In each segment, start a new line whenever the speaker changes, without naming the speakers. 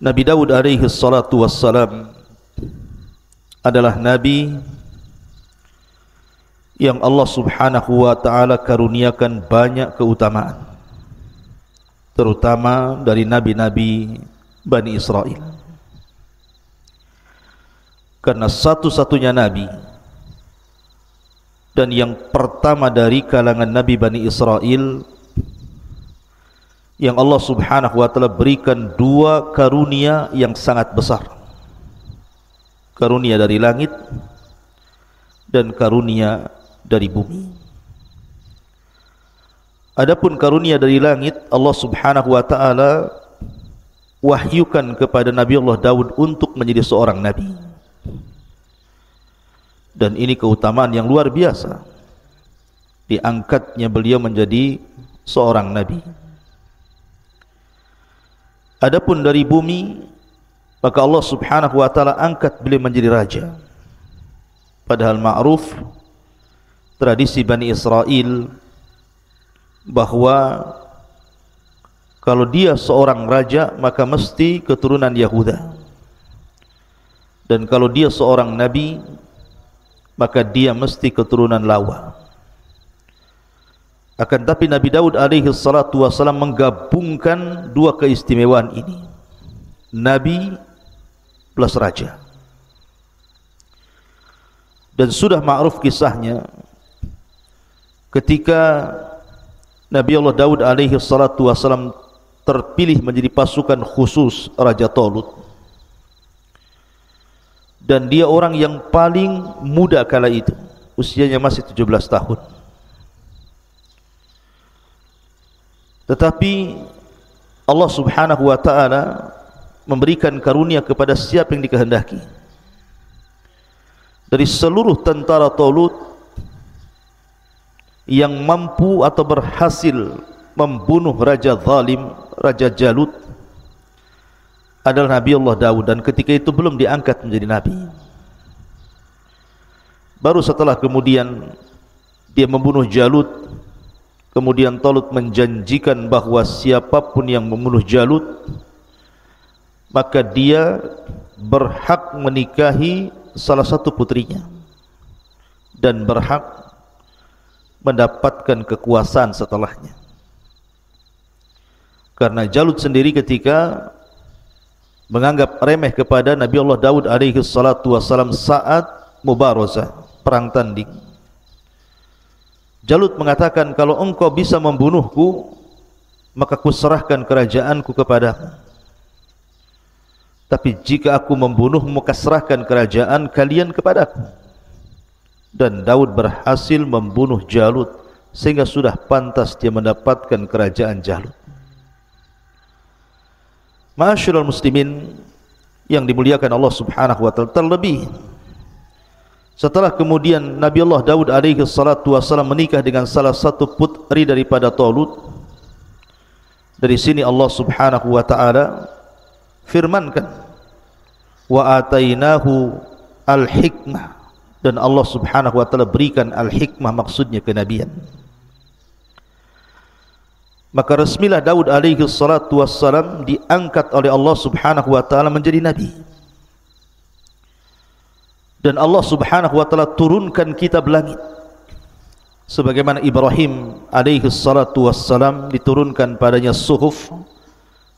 Nabi Daud alaihi salatu wassalam adalah nabi yang Allah subhanahu wa ta'ala karuniakan banyak keutamaan, terutama dari nabi-nabi Bani Israel. Karena satu-satunya nabi dan yang pertama dari kalangan nabi Bani Israel yang Allah subhanahu wa ta'ala berikan dua karunia yang sangat besar, karunia dari langit dan karunia dari bumi. Adapun karunia dari langit, Allah subhanahu wa ta'ala wahyukan kepada Nabi Allah Daud untuk menjadi seorang nabi, dan ini keutamaan yang luar biasa, diangkatnya beliau menjadi seorang nabi. Adapun dari bumi, maka Allah subhanahu wa ta'ala angkat beliau menjadi raja. Padahal ma'ruf tradisi Bani Israel bahwa kalau dia seorang raja maka mesti keturunan Yahuda, dan kalau dia seorang nabi maka dia mesti keturunan Lawa. Akan tapi Nabi Daud alaihi salatu wassalam menggabungkan dua keistimewaan ini, nabi plus raja. Dan sudah ma'ruf kisahnya ketika Nabi Allah Daud alaihi salatu wassalam terpilih menjadi pasukan khusus Raja Talut, dan dia orang yang paling muda kala itu, usianya masih 17 tahun. Tetapi Allah subhanahu wa ta'ala memberikan karunia kepada siapa yang dikehendaki. Dari seluruh tentara Talut, yang mampu atau berhasil membunuh Raja Zalim, Raja Jalut, adalah Nabi Allah Daud, dan ketika itu belum diangkat menjadi nabi. Baru setelah kemudian dia membunuh Jalut, kemudian Talut menjanjikan bahwa siapapun yang membunuh Jalut maka dia berhak menikahi salah satu putrinya dan berhak mendapatkan kekuasaan setelahnya. Karena Jalut sendiri ketika menganggap remeh kepada Nabi Allah Daud alaihi salatu wassalam saat mubarazah, perang tanding, Jalut mengatakan, kalau engkau bisa membunuhku maka kuserahkan kerajaanku kepadamu, tapi jika aku membunuhmu maka serahkan kerajaan kalian kepadaku. Dan Daud berhasil membunuh Jalut sehingga sudah pantas dia mendapatkan kerajaan Jalut. Ma'asyiral muslimin yang dimuliakan Allah subhanahu wa ta'ala, terlebih setelah kemudian Nabi Allah Daud alaihi salatu wassalam menikah dengan salah satu putri daripada Talut, dari sini Allah subhanahu wa ta'ala firmankan, wa atainahu al-hikmah, dan Allah subhanahu wa ta'ala berikan al-hikmah, maksudnya kenabian. Maka resmilah Daud alaihi salatu wassalam diangkat oleh Allah subhanahu wa ta'ala menjadi nabi. Dan Allah subhanahu wa ta'ala turunkan kitab langit, sebagaimana Ibrahim alaihi salatu wassalam diturunkan padanya suhuf.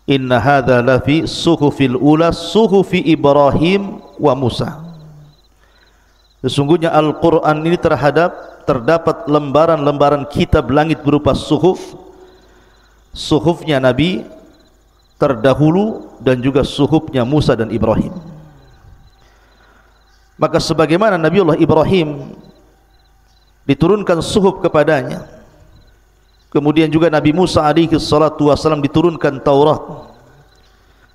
Inna hadha lafi suhufil ula suhufi Ibrahim wa Musa. Sesungguhnya Al-Quran ini terdapat lembaran-lembaran kitab langit berupa suhuf, suhufnya Nabi terdahulu dan juga suhufnya Musa dan Ibrahim. Maka sebagaimana Nabi Allah Ibrahim diturunkan suhuf kepadanya, kemudian juga Nabi Musa alaihi salatu wassalam diturunkan Taurat,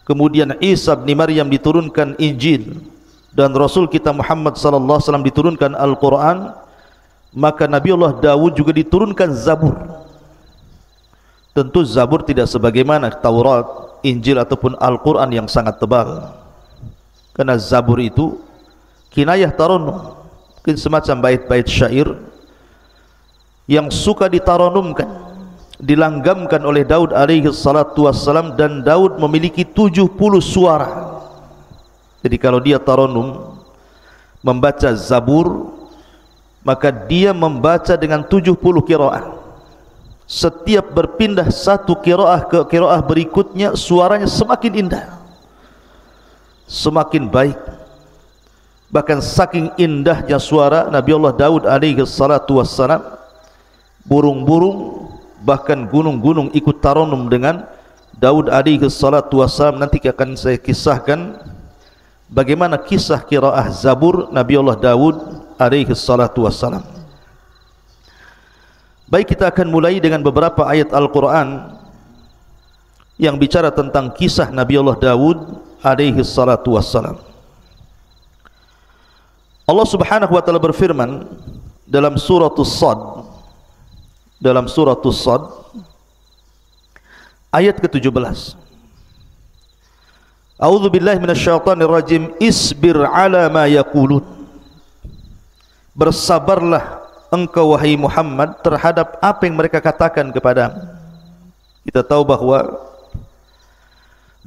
kemudian Isa bin Maryam diturunkan Injil, dan Rasul kita Muhammad sallallahu alaihi wasallam diturunkan Al-Quran, maka Nabi Allah Daud juga diturunkan Zabur. Tentu Zabur tidak sebagaimana Taurat, Injil ataupun Al-Quran yang sangat tebal, karena Zabur itu kinayah taranum, mungkin semacam bait-bait syair yang suka ditaranumkan dilanggamkan oleh Daud alaihi salatu wassalam, dan Daud memiliki 70 suara. Jadi kalau dia taranum membaca Zabur, maka dia membaca dengan 70 qiraah. Setiap berpindah satu qiraah ke qiraah berikutnya, suaranya semakin indah, semakin baik. Bahkan saking indahnya suara Nabi Allah Daud alaihi salatu wassalam, burung-burung bahkan gunung-gunung ikut taranum dengan Daud alaihi salatu wassalam. Nanti akan saya kisahkan bagaimana kisah qiraah Zabur Nabi Allah Daud alaihi salatu wassalam. Baik, kita akan mulai dengan beberapa ayat Al-Quran yang bicara tentang kisah Nabi Allah Daud alaihi salatu wassalam. Allah subhanahu wa ta'ala berfirman dalam suratul Sad, ayat ke-17. A'udzu billahi minasyaitonir rajim. Isbir ala ma yaqulun. Bersabarlah engkau wahai Muhammad terhadap apa yang mereka katakan kepadamu. Kita tahu bahwa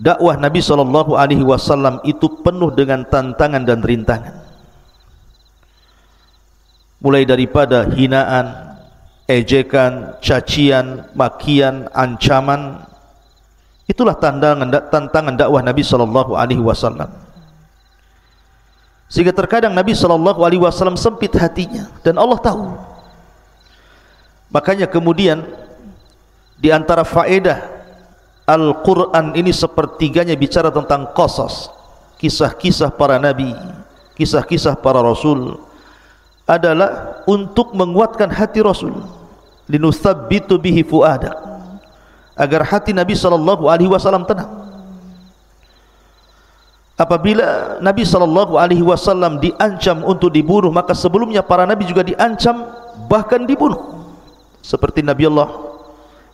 dakwah Nabi SAW itu penuh dengan tantangan dan rintangan, mulai daripada hinaan, ejekan, cacian, makian, ancaman. Itulah tantangan dakwah Nabi SAW. Sehingga terkadang Nabi SAW sempit hatinya, dan Allah tahu. Makanya kemudian di antara faedah Al-Quran ini sepertiganya bicara tentang qasas, kisah-kisah para nabi, kisah-kisah para rasul, adalah untuk menguatkan hati Rasul, linusabbitu bihi fuadak, agar hati Nabi SAW tenang. Apabila Nabi SAW diancam untuk dibunuh, maka sebelumnya para nabi juga diancam, bahkan dibunuh. Seperti Nabi Allah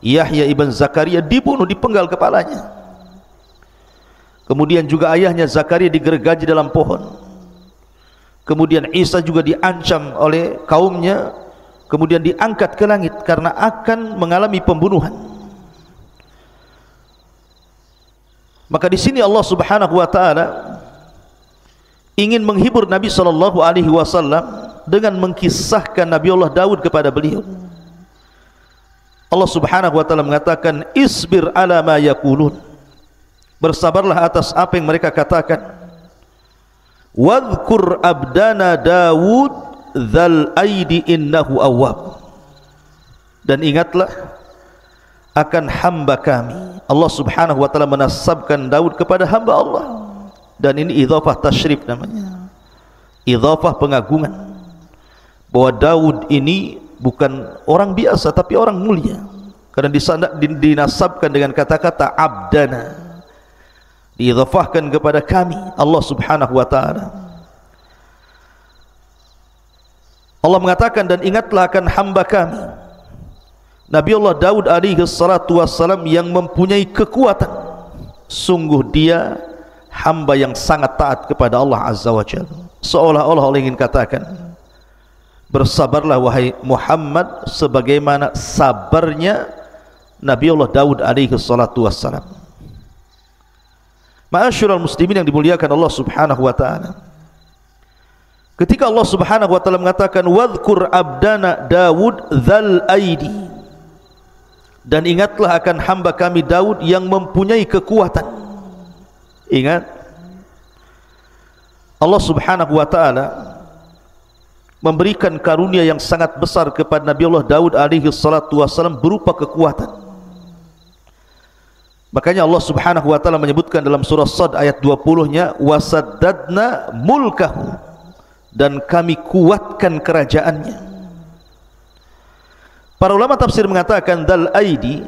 Yahya ibn Zakaria dibunuh, dipenggal kepalanya. Kemudian juga ayahnya Zakaria digergaji dalam pohon. Kemudian Isa juga diancam oleh kaumnya, kemudian diangkat ke langit karena akan mengalami pembunuhan. Maka di sini Allah Subhanahu wa taala ingin menghibur Nabi SAW dengan mengkisahkan Nabi Allah Daud kepada beliau. Allah Subhanahu wa taala mengatakan, isbir ala ma yaqulun. Bersabarlah atas apa yang mereka katakan. Wadhkur abdana Daud dzal aidi innahu awwab. Dan ingatlah akan hamba kami. Allah Subhanahu wa taala menasabkan Daud kepada hamba Allah, dan ini idhafah tasyrif namanya, idhafah pengagungan, bahwa Daud ini bukan orang biasa tapi orang mulia, karena dinasabkan dengan kata-kata abdana, diidhafahkan kepada kami, Allah Subhanahu wa taala. Allah mengatakan, dan ingatlah akan hamba kami Nabi Allah Daud alaihi salatu wassalam yang mempunyai kekuatan. Sungguh dia hamba yang sangat taat kepada Allah Azza wa Jalla. Seolah-olah Allah ingin katakan, bersabarlah wahai Muhammad sebagaimana sabarnya Nabi Allah Daud alaihi salatu wassalam. Ma'asyiral muslimin yang dimuliakan Allah Subhanahu wa taala, ketika Allah Subhanahu wa taala mengatakan wadhkur abdana Daud dzal aidi, dan ingatlah akan hamba kami Daud yang mempunyai kekuatan. Ingat, Allah Subhanahu wa taala memberikan karunia yang sangat besar kepada Nabi Allah Daud alaihi salatu wassalam berupa kekuatan. Makanya Allah Subhanahu wa taala menyebutkan dalam surah Sad ayat 20-nya, wasaddadna mulkahu, dan kami kuatkan kerajaannya. Para ulama tafsir mengatakan dal aidi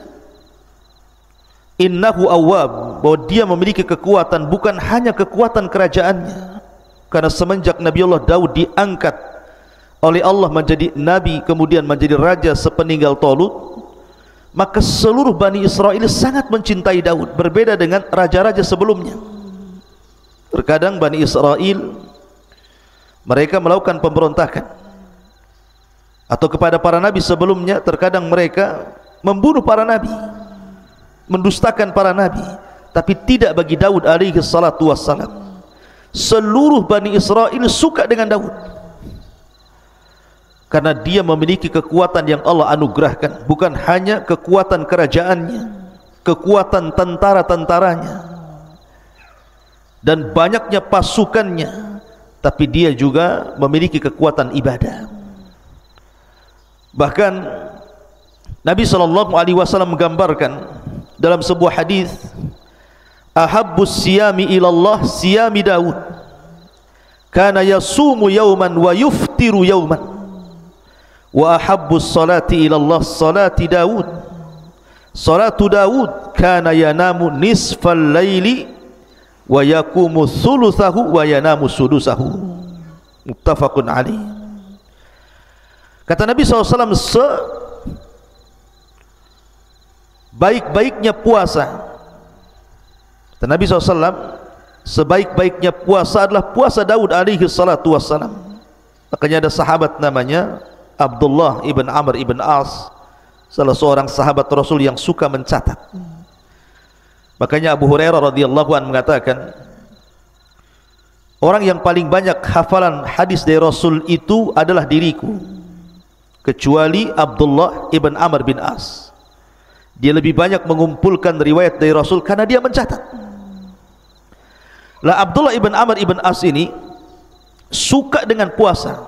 innahu awwab, bahwa dia memiliki kekuatan bukan hanya kekuatan kerajaannya, karena semenjak Nabi Allah Daud diangkat oleh Allah menjadi nabi, kemudian menjadi raja sepeninggal Talut, maka seluruh Bani Israel sangat mencintai Daud, berbeda dengan raja-raja sebelumnya. Terkadang Bani Israel mereka melakukan pemberontakan, atau kepada para nabi sebelumnya terkadang mereka membunuh para nabi, mendustakan para nabi. Tapi tidak bagi Daud alaihi salatu wassalam. Seluruh Bani Israel suka dengan Daud karena dia memiliki kekuatan yang Allah anugerahkan. Bukan hanya kekuatan kerajaannya, kekuatan tentara-tentaranya dan banyaknya pasukannya, tapi dia juga memiliki kekuatan ibadah. Bahkan Nabi SAW menggambarkan dalam sebuah hadis, ahabbus siyami ilallah siyami Daud, kana yasumu yawman wa yuftiru yawman, wa ahabbus salati ilallah salati Daud, salatu Daud kana yanamu nisfal laili wa yakumu thuluthahu wa yanamu sudusahu. Muttafaqun alaih. Kata Nabi SAW, sebaik-baiknya puasa, kata Nabi SAW, sebaik-baiknya puasa adalah puasa Daud alaihi salatu wassalam. Makanya ada sahabat namanya Abdullah ibn Amr ibn As, salah seorang sahabat Rasul yang suka mencatat. Makanya Abu Hurairah radhiyallahu anhu mengatakan, orang yang paling banyak hafalan hadis dari Rasul itu adalah diriku, kecuali Abdullah ibn Amr bin As. Dia lebih banyak mengumpulkan riwayat dari Rasul karena dia mencatat. Lah Abdullah ibn Amr ibn As ini suka dengan puasa.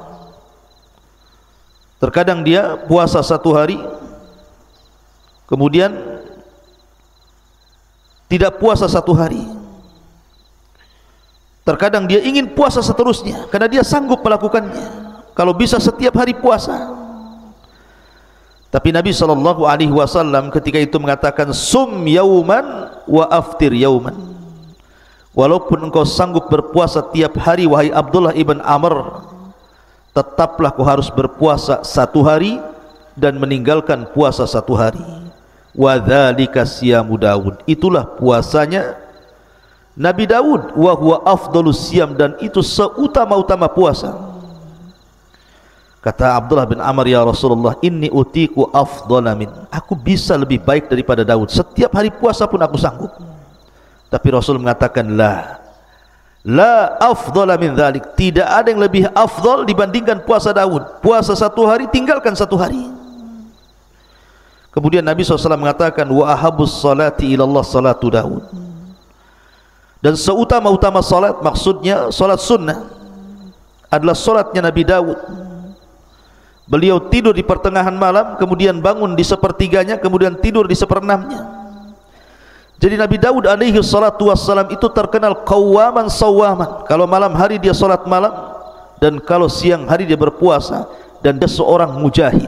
Terkadang dia puasa satu hari, kemudian tidak puasa satu hari. Terkadang dia ingin puasa seterusnya karena dia sanggup melakukannya. Kalau bisa setiap hari puasa. Tapi Nabi SAW ketika itu mengatakan, sum yauman wa aftir yauman. Walaupun engkau sanggup berpuasa tiap hari wahai Abdullah ibn Amr, tetaplah kau harus berpuasa satu hari dan meninggalkan puasa satu hari. Wa dzalika siyamu Daud, itulah puasanya Nabi Daud. Wa huwa afdhalus siyam, dan itu seutama-utama puasa. Kata Abdullah bin Amr, ya Rasulullah, inni utiku afdhala min, aku bisa lebih baik daripada Daud, setiap hari puasa pun aku sanggup. Tapi Rasul mengatakan, la afdhala min dzalik, tidak ada yang lebih afdal dibandingkan puasa Daud. Puasa satu hari, tinggalkan satu hari. Kemudian Nabi SAW mengatakan, wa ahabus salati ilallah salatu Daud, dan seutama-utama salat, maksudnya salat sunnah, adalah salatnya Nabi Daud. Beliau tidur di pertengahan malam, kemudian bangun di sepertiganya, kemudian tidur di seperenamnya. Jadi Nabi Daud alaihi salatu wassalam itu terkenal qawwaman sawwaman. Kalau malam hari dia salat malam, dan kalau siang hari dia berpuasa. Dan dia seorang mujahid,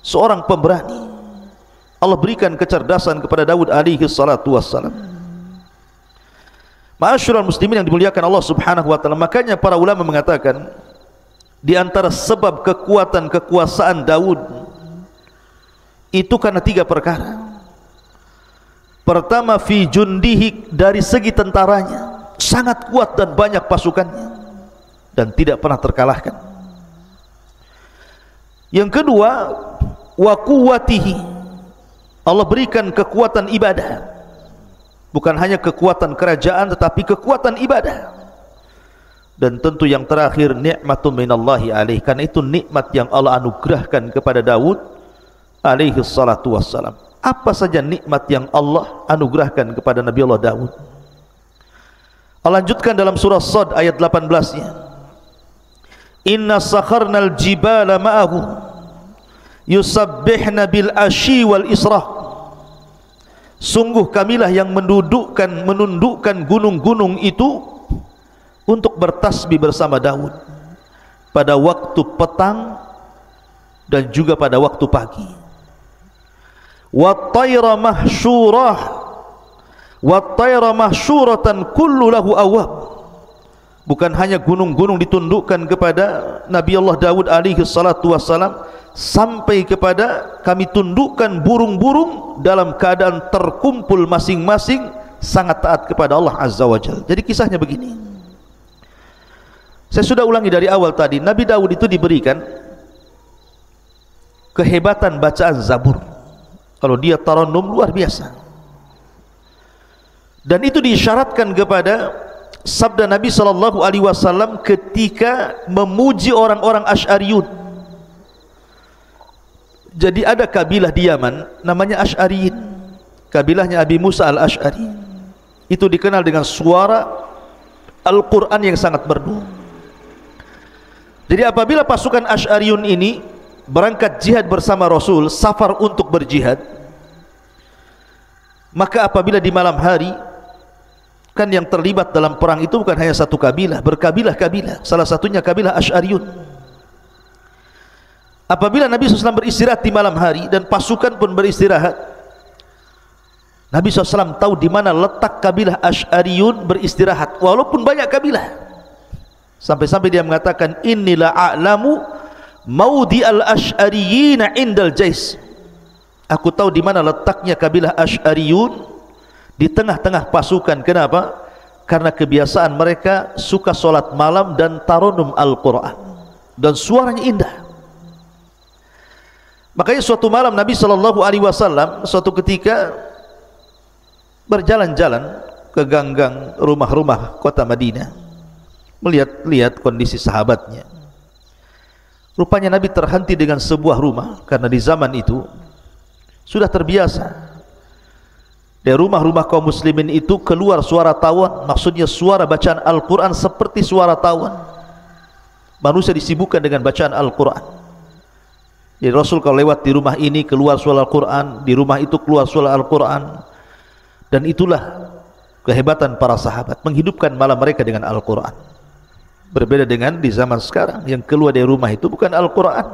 seorang pemberani. Allah berikan kecerdasan kepada Daud alaihi salatu wassalam. Ma'asyiral muslimin yang dimuliakan Allah subhanahu wa ta'ala. Makanya para ulama mengatakan, di antara sebab kekuatan kekuasaan Daud itu karena tiga perkara. Pertama, fi jundihi, dari segi tentaranya sangat kuat dan banyak pasukannya dan tidak pernah terkalahkan. Yang kedua, wa quwwatihi, Allah berikan kekuatan ibadah. Bukan hanya kekuatan kerajaan, tetapi kekuatan ibadah. Dan tentu yang terakhir, nikmatun minallahi alaih, karena itu nikmat yang Allah anugerahkan kepada Daud alaihi salatu wassalam. Apa saja nikmat yang Allah anugerahkan kepada Nabi Allah Daud? Allah lanjutkan dalam surah Sad ayat 18-nya, inna sakharnal jibala ma'ahu yusabbihna bil ashi wal israh, sungguh kamilah yang menundukkan gunung-gunung itu untuk bertasbih bersama Daud pada waktu petang dan juga pada waktu pagi. Wat-tayra mahsyurah, wat-tayra mahsyuratan kullu lahu awwab. Bukan hanya gunung-gunung ditundukkan kepada Nabi Allah Daud alaihi salatu wassalam, sampai kepada kami tundukkan burung-burung dalam keadaan terkumpul masing-masing sangat taat kepada Allah azza wa jalla. Jadi kisahnya begini. Saya sudah ulangi dari awal tadi, Nabi Daud itu diberikan kehebatan bacaan Zabur. Kalau dia tarannum luar biasa. Dan itu diisyaratkan kepada sabda Nabi SAW ketika memuji orang-orang Asy'ariyun. Jadi ada kabilah di Yaman namanya Asy'ariyin, kabilahnya Abi Musa al-Asy'ari. Itu dikenal dengan suara Al-Quran yang sangat merdu. Jadi apabila pasukan Asy'ariyun ini berangkat jihad bersama Rasul, safar untuk berjihad, maka apabila di malam hari, kan yang terlibat dalam perang itu bukan hanya satu kabilah, berkabilah-kabilah, salah satunya kabilah Asy'ariyun. Apabila Nabi SAW beristirahat di malam hari dan pasukan pun beristirahat, Nabi SAW tahu di mana letak kabilah Asy'ariyun beristirahat, walaupun banyak kabilah. Sampai-sampai dia mengatakan, inilah a'lamu maudi al-Asy'ariyina indal jais. Aku tahu di mana letaknya kabilah Asy'ariyun di tengah-tengah pasukan. Kenapa? Karena kebiasaan mereka suka solat malam dan tarannum Al-Quran, dan suaranya indah. Makanya suatu malam Nabi SAW suatu ketika berjalan-jalan ke ganggang rumah-rumah kota Madinah, melihat-lihat kondisi sahabatnya. Rupanya Nabi terhenti dengan sebuah rumah, karena di zaman itu sudah terbiasa dari rumah-rumah kaum muslimin itu keluar suara tawan, maksudnya suara bacaan Al-Quran seperti suara tawan. Manusia disibukkan dengan bacaan Al-Quran. Jadi Rasul kalau lewat di rumah ini keluar suara Al-Quran, di rumah itu keluar suara Al-Quran. Dan itulah kehebatan para sahabat, menghidupkan malam mereka dengan Al-Quran. Berbeda dengan di zaman sekarang, yang keluar dari rumah itu bukan Al-Quran,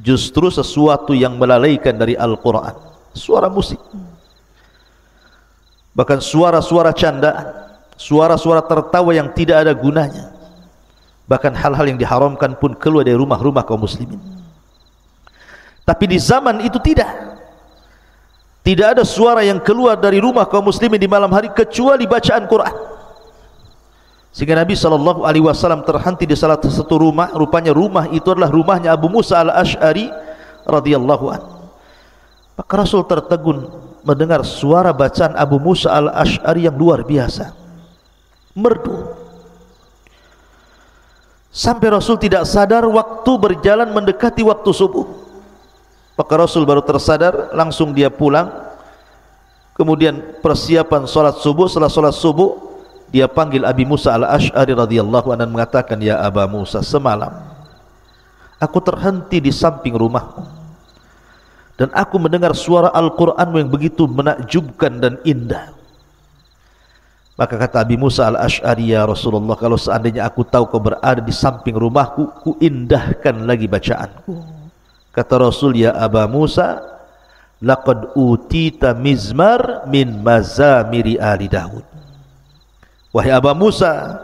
justru sesuatu yang melalaikan dari Al-Quran, suara musik, bahkan suara-suara candaan, suara-suara tertawa yang tidak ada gunanya. Bahkan hal-hal yang diharamkan pun keluar dari rumah-rumah kaum muslimin. Tapi di zaman itu tidak ada suara yang keluar dari rumah kaum muslimin di malam hari kecuali bacaan Quran. Sehingga Nabi SAW terhenti di salah satu rumah. Rupanya rumah itu adalah rumahnya Abu Musa al-Asy'ari radhiyallahu anhu. Maka Rasul tertegun mendengar suara bacaan Abu Musa al-Asy'ari yang luar biasa, merdu. Sampai Rasul tidak sadar waktu berjalan mendekati waktu subuh. Maka Rasul baru tersadar, langsung dia pulang. Kemudian persiapan sholat subuh. Setelah sholat subuh, dia panggil Abi Musa al-Asy'ari radhiyallahu anhu dan mengatakan, ya Aba Musa, semalam aku terhenti di samping rumahmu dan aku mendengar suara Al-Quranmu yang begitu menakjubkan dan indah. Maka kata Abi Musa al-Asy'ari, ya Rasulullah, kalau seandainya aku tahu kau berada di samping rumahku, ku indahkan lagi bacaanku. Kata Rasul, ya Aba Musa, laqad utita mizmar min mazamiri ali Daud. Wahai Aba Musa,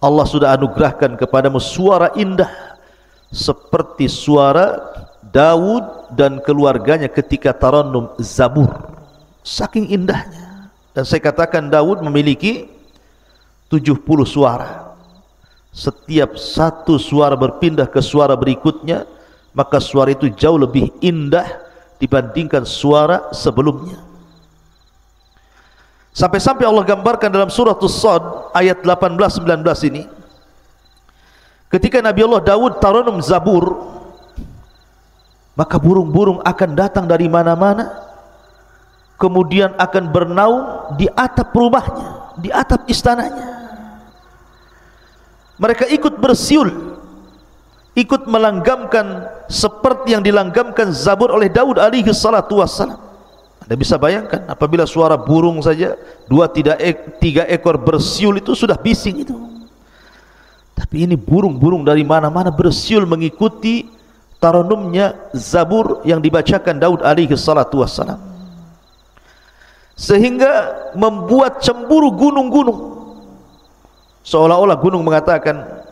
Allah sudah anugerahkan kepadamu suara indah seperti suara Daud dan keluarganya ketika tarannum Zabur. Saking indahnya. Dan saya katakan Daud memiliki 70 suara. Setiap satu suara berpindah ke suara berikutnya, maka suara itu jauh lebih indah dibandingkan suara sebelumnya. Sampai-sampai Allah gambarkan dalam surah As-Sad ayat 18-19 ini, ketika Nabi Allah Daud tarannum Zabur, maka burung-burung akan datang dari mana-mana, kemudian akan bernaung di atap rumahnya, di atap istananya. Mereka ikut bersiul, ikut melanggamkan seperti yang dilanggamkan Zabur oleh Daud alaihi salatu wassalam. Anda bisa bayangkan, apabila suara burung saja 2-3 ekor bersiul itu sudah bising itu. Tapi ini burung-burung dari mana-mana bersiul mengikuti tarannumnya Zabur yang dibacakan Daud alaihi salatu wassalam, sehingga membuat cemburu gunung-gunung. Seolah-olah gunung mengatakan,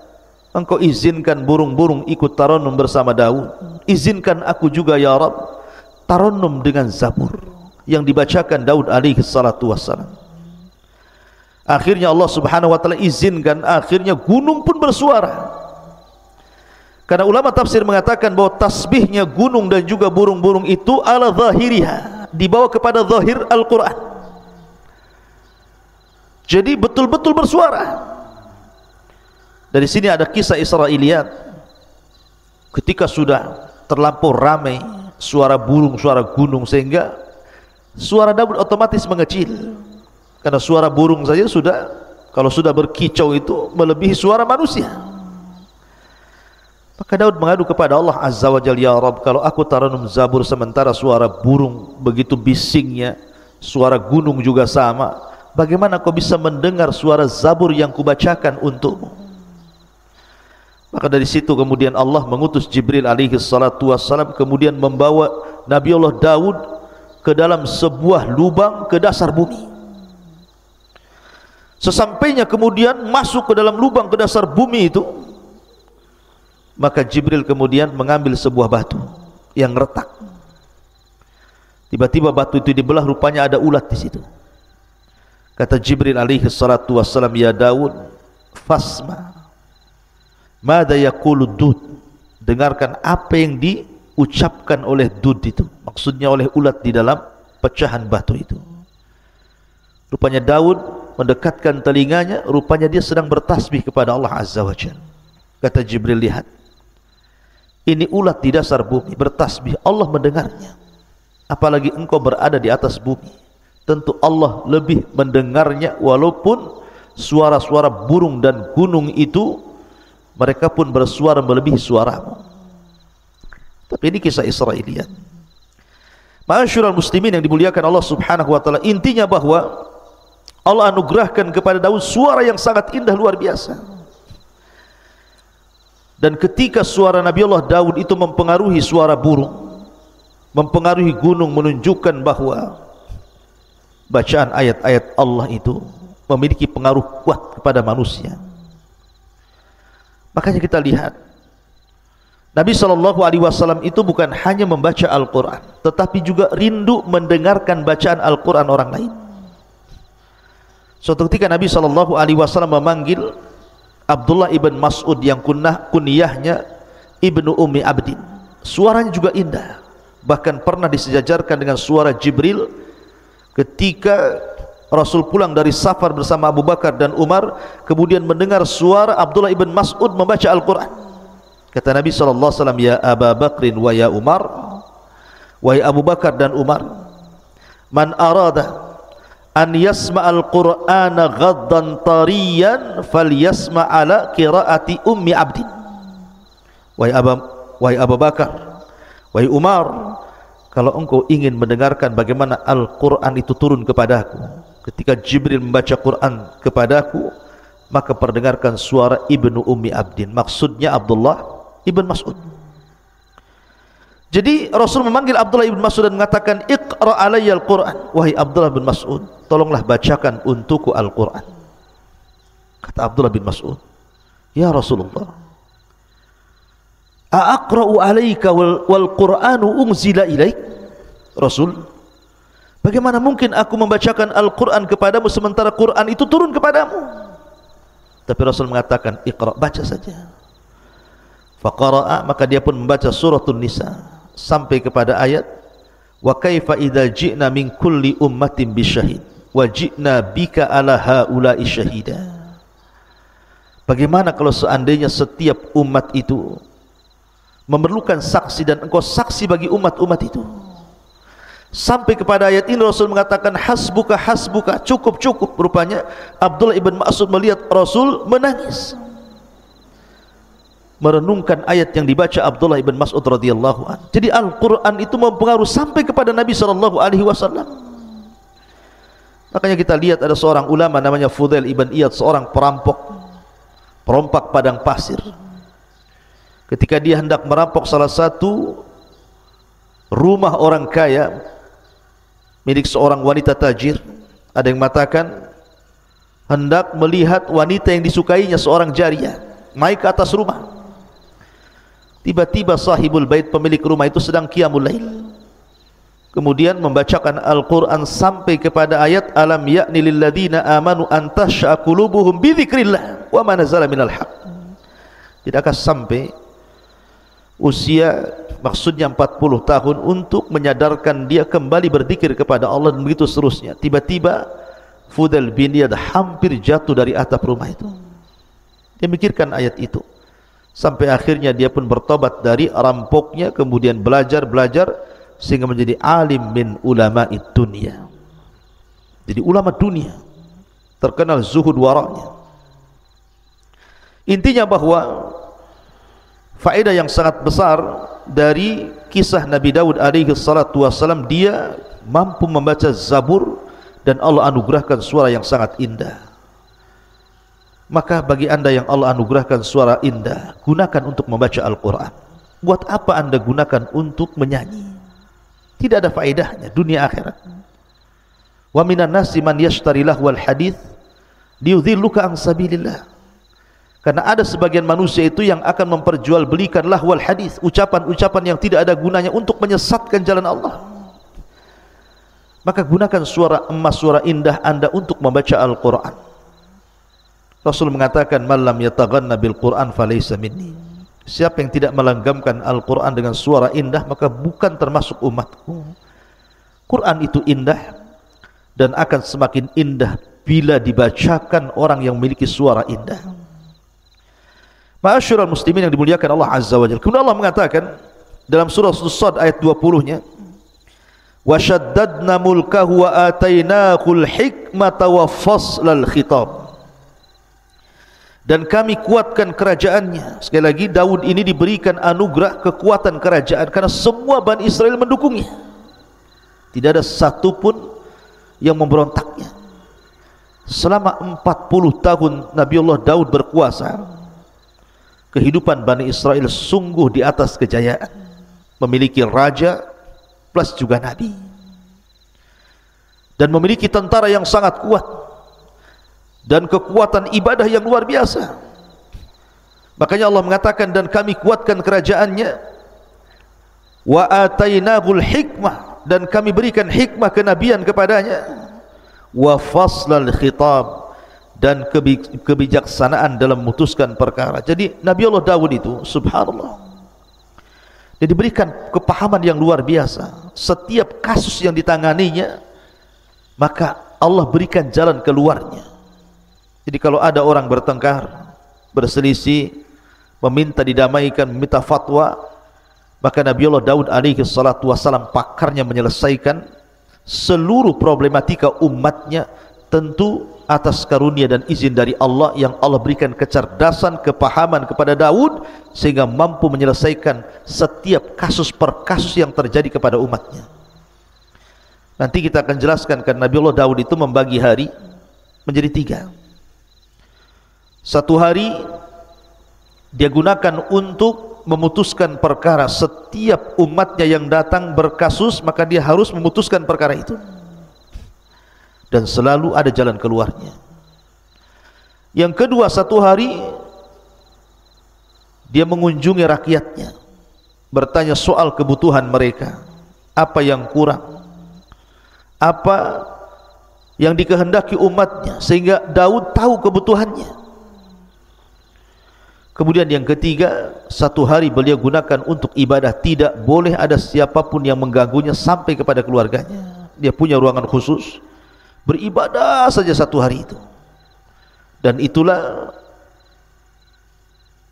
engkau izinkan burung-burung ikut tarannum bersama Daud, izinkan aku juga ya Rabb tarannum dengan Zabur yang dibacakan Daud alaihi salatu wassalam. Akhirnya Allah subhanahu wa ta'ala izinkan, akhirnya gunung pun bersuara. Karena ulama tafsir mengatakan bahwa tasbihnya gunung dan juga burung-burung itu ala zahiriha, dibawa kepada zahir Al-Quran. Jadi betul-betul bersuara. Dari sini ada kisah Israiliyat, ketika sudah terlampau ramai suara burung, suara gunung, sehingga suara Daud otomatis mengecil. Karena suara burung saja sudah, kalau sudah berkicau itu melebihi suara manusia. Maka Daud mengadu kepada Allah Azza wa Jalla, ya Rabb, kalau aku taranum zabur sementara suara burung begitu bisingnya, suara gunung juga sama, bagaimana kau bisa mendengar suara zabur yang kubacakan untukmu? Maka dari situ kemudian Allah mengutus Jibril alaihi salatu wassalam, kemudian membawa Nabi Allah Daud ke dalam sebuah lubang ke dasar bumi. Sesampainya kemudian masuk ke dalam lubang ke dasar bumi itu, maka Jibril kemudian mengambil sebuah batu yang retak. Tiba-tiba batu itu dibelah, rupanya ada ulat di situ. Kata Jibril alaihi salatu wassalam, ya Daud, fasma mada yaqulu dud, dengarkan apa yang diucapkan oleh dud itu, maksudnya oleh ulat di dalam pecahan batu itu. Rupanya Daud mendekatkan telinganya, rupanya dia sedang bertasbih kepada Allah Azza wa Jalla. Kata Jibril, lihat, ini ulat di dasar bumi bertasbih, Allah mendengarnya. Apalagi engkau berada di atas bumi, tentu Allah lebih mendengarnya. Walaupun suara-suara burung dan gunung itu, mereka pun bersuara melebihi suaramu. Tapi ini kisah Israiliyat. Ma'asyiral muslimin yang dimuliakan Allah Subhanahu wa taala, intinya bahwa Allah anugerahkan kepada Daud suara yang sangat indah, luar biasa. Dan ketika suara Nabi Allah Daud itu mempengaruhi suara burung, mempengaruhi gunung, menunjukkan bahwa bacaan ayat-ayat Allah itu memiliki pengaruh kuat kepada manusia. Makanya kita lihat Nabi SAW itu bukan hanya membaca Al-Quran, tetapi juga rindu mendengarkan bacaan Al-Quran orang lain. Suatu ketika Nabi SAW memanggil Abdullah ibn Mas'ud yang kunyahnya Ibnu Ummi Abdin. Suaranya juga indah, bahkan pernah disejajarkan dengan suara Jibril. Ketika Rasul pulang dari safar bersama Abu Bakar dan Umar, kemudian mendengar suara Abdullah ibn Mas'ud membaca Al-Quran. Kata Nabi SAW, ya Aba Bakrin wa ya Umar, wahai Abu Bakar dan Umar, man arada an yasma'al Qur'ana ghaddan tariyan falyasma' ala qiraati Ummi Abdin. Wahai Abu Bakar, wahai Umar, kalau engkau ingin mendengarkan bagaimana Al-Quran itu turun kepadaku, ketika Jibril membaca Quran kepadaku, maka perdengarkan suara Ibnu Ummi Abdin, maksudnya Abdullah ibn Mas'ud. Jadi Rasul memanggil Abdullah ibn Mas'ud dan mengatakan, Iqra alayya al-Quran, wahai Abdullah bin Mas'ud, tolonglah bacakan untukku Al-Quran. Kata Abdullah bin Mas'ud, ya Rasulullah, a'aqra'u alayka wal Qur'anu unzila ilaik. Rasul, bagaimana mungkin aku membacakan Al-Quran kepadamu sementara Quran itu turun kepadamu? Tapi Rasul mengatakan, Iqra, baca saja. Faqara'a, maka dia pun membaca suratul Nisa sampai kepada ayat, wa kaifa idza ji'na min kulli ummatin bisyahid wa ji'na bika ala haula'i syahida. Bagaimana kalau seandainya setiap umat itu memerlukan saksi dan engkau saksi bagi umat-umat itu? Sampai kepada ayat ini Rasul mengatakan, hasbuka hasbuka, cukup cukup. Rupanya Abdullah ibn Mas'ud melihat Rasul menangis, merenungkan ayat yang dibaca Abdullah ibn Mas'ud radhiyallahu anhu. Jadi Al-Quran itu mempengaruhi sampai kepada Nabi SAW. Makanya kita lihat ada seorang ulama namanya Fudail ibn Iyad, seorang perompak padang pasir. Ketika dia hendak merampok salah satu rumah orang kaya milik seorang wanita tajir, ada yang mengatakan hendak melihat wanita yang disukainya, seorang jariyah, naik ke atas rumah. Tiba-tiba sahibul bait, pemilik rumah itu sedang qiyamul lail, kemudian membacakan Al-Quran sampai kepada ayat alam ya'ni lilladzina amanu an tash'a qulubuhum bi dzikrillah wa ma nazala minal haq. Tidakkah sampai usia maksudnya 40 tahun untuk menyadarkan dia kembali berzikir kepada Allah dan begitu seterusnya. Tiba-tiba Fudail bin Iyad hampir jatuh dari atap rumah itu. Dia mikirkan ayat itu. Sampai akhirnya dia pun bertobat dari rampoknya, kemudian belajar sehingga menjadi alim min ulama'id dunia. Jadi ulama dunia, terkenal zuhud wara'nya. Intinya bahwa faedah yang sangat besar dari kisah Nabi Daud alaihi salatu wassalam, dia mampu membaca Zabur dan Allah anugerahkan suara yang sangat indah. Maka bagi anda yang Allah anugerahkan suara indah, gunakan untuk membaca Al-Quran. Buat apa anda gunakan untuk menyanyi? Tidak ada faedahnya dunia akhirat. Wa minan nasi man yashtari lahwal hadith liyudhilluka an sabilillah. Karena ada sebagian manusia itu yang akan memperjualbelikan lahwal hadith, ucapan-ucapan yang tidak ada gunanya untuk menyesatkan jalan Allah. Maka gunakan suara emas, suara indah anda untuk membaca Al-Quran. Rasul mengatakan, "Man lam yataghanna bil Qur'an falaysa minni." Siapa yang tidak melenggamkan Al-Quran dengan suara indah, maka bukan termasuk umatku. Quran itu indah dan akan semakin indah bila dibacakan orang yang memiliki suara indah. Ma'asyiral muslimin yang dimuliakan Allah Azza wa Jalla. Kemudian Allah mengatakan dalam surah As-Sad ayat 20-nya, "Wa shaddadna mulkahu wa atainahul hikmata wa faslal khitab." Dan kami kuatkan kerajaannya. Sekali lagi, Daud ini diberikan anugerah kekuatan kerajaan karena semua Bani Israel mendukungnya. Tidak ada satu pun yang memberontaknya. Selama 40 tahun Nabi Allah Daud berkuasa, kehidupan Bani Israel sungguh di atas kejayaan. Memiliki raja plus juga nabi, dan memiliki tentara yang sangat kuat dan kekuatan ibadah yang luar biasa. Makanya Allah mengatakan, dan kami kuatkan kerajaannya, wa atainahul hikmah, dan kami berikan hikmah kenabian kepadanya, wa faslal khitab, dan kebijaksanaan dalam memutuskan perkara. Jadi Nabi Allah Daud itu subhanallah, dia diberikan kepahaman yang luar biasa. Setiap kasus yang ditanganinya, maka Allah berikan jalan keluarnya. Jadi kalau ada orang bertengkar, berselisih, meminta didamaikan, meminta fatwa, maka Nabi Allah Daud alaihi salatu wassalam pakarnya menyelesaikan seluruh problematika umatnya, tentu atas karunia dan izin dari Allah yang Allah berikan kecerdasan, kepahaman kepada Daud sehingga mampu menyelesaikan setiap kasus per kasus yang terjadi kepada umatnya. Nanti kita akan jelaskan, kan Nabi Allah Daud itu membagi hari menjadi 3. Satu hari dia gunakan untuk memutuskan perkara. Setiap umatnya yang datang berkasus, maka dia harus memutuskan perkara itu, dan selalu ada jalan keluarnya. Yang kedua, satu hari dia mengunjungi rakyatnya, bertanya soal kebutuhan mereka, apa yang kurang, apa yang dikehendaki umatnya, sehingga Daud tahu kebutuhannya. Kemudian yang ketiga, satu hari beliau gunakan untuk ibadah. Tidak boleh ada siapapun yang mengganggunya sampai kepada keluarganya. Dia punya ruangan khusus, beribadah saja satu hari itu. Dan itulah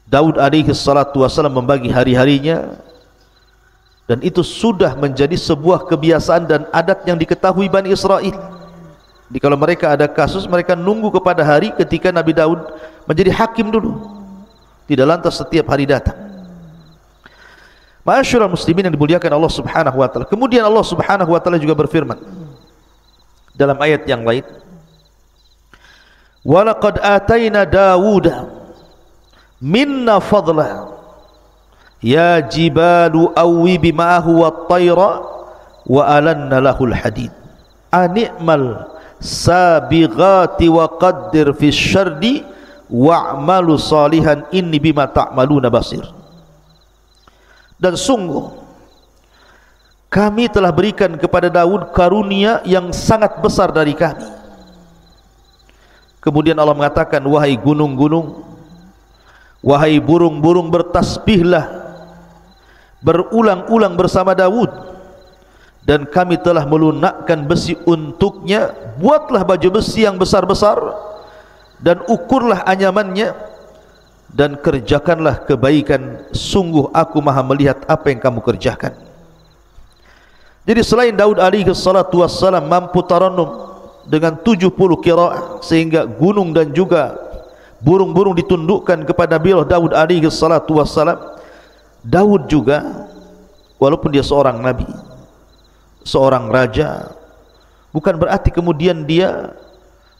Daud alaihi salatu wassalam membagi hari-harinya, dan itu sudah menjadi sebuah kebiasaan dan adat yang diketahui Bani Israel. Jadi kalau mereka ada kasus, mereka nunggu kepada hari ketika Nabi Daud menjadi hakim dulu, tidak lantas setiap hari datang. Ma'asyiral muslimin yang dimuliakan Allah Subhanahu wa taala. Kemudian Allah Subhanahu wa taala juga berfirman dalam ayat yang lain, "Wa laqad ataina Dawuda minna fadla ya jibalu awwibi ma'ahu wat-tayra wa alanna lahul hadid ani'mal sabighati wa qaddir fi syardi wa'malu salihan inni bima ta'maluna basir." Dan sungguh kami telah berikan kepada Daud karunia yang sangat besar dari kami. Kemudian Allah mengatakan, "Wahai gunung-gunung, wahai burung-burung, bertasbihlah berulang-ulang bersama Daud, dan kami telah melunakkan besi untuknya. Buatlah baju besi yang besar-besar dan ukurlah anyamannya, dan kerjakanlah kebaikan. Sungguh aku maha melihat apa yang kamu kerjakan. Jadi selain Daud alaihi salatu wassalam mampu tarannum dengan 70 qiraah, sehingga gunung dan juga burung-burung ditundukkan kepada Nabi Daud alaihi salatu wassalam, Daud juga walaupun dia seorang nabi, seorang raja, bukan berarti kemudian dia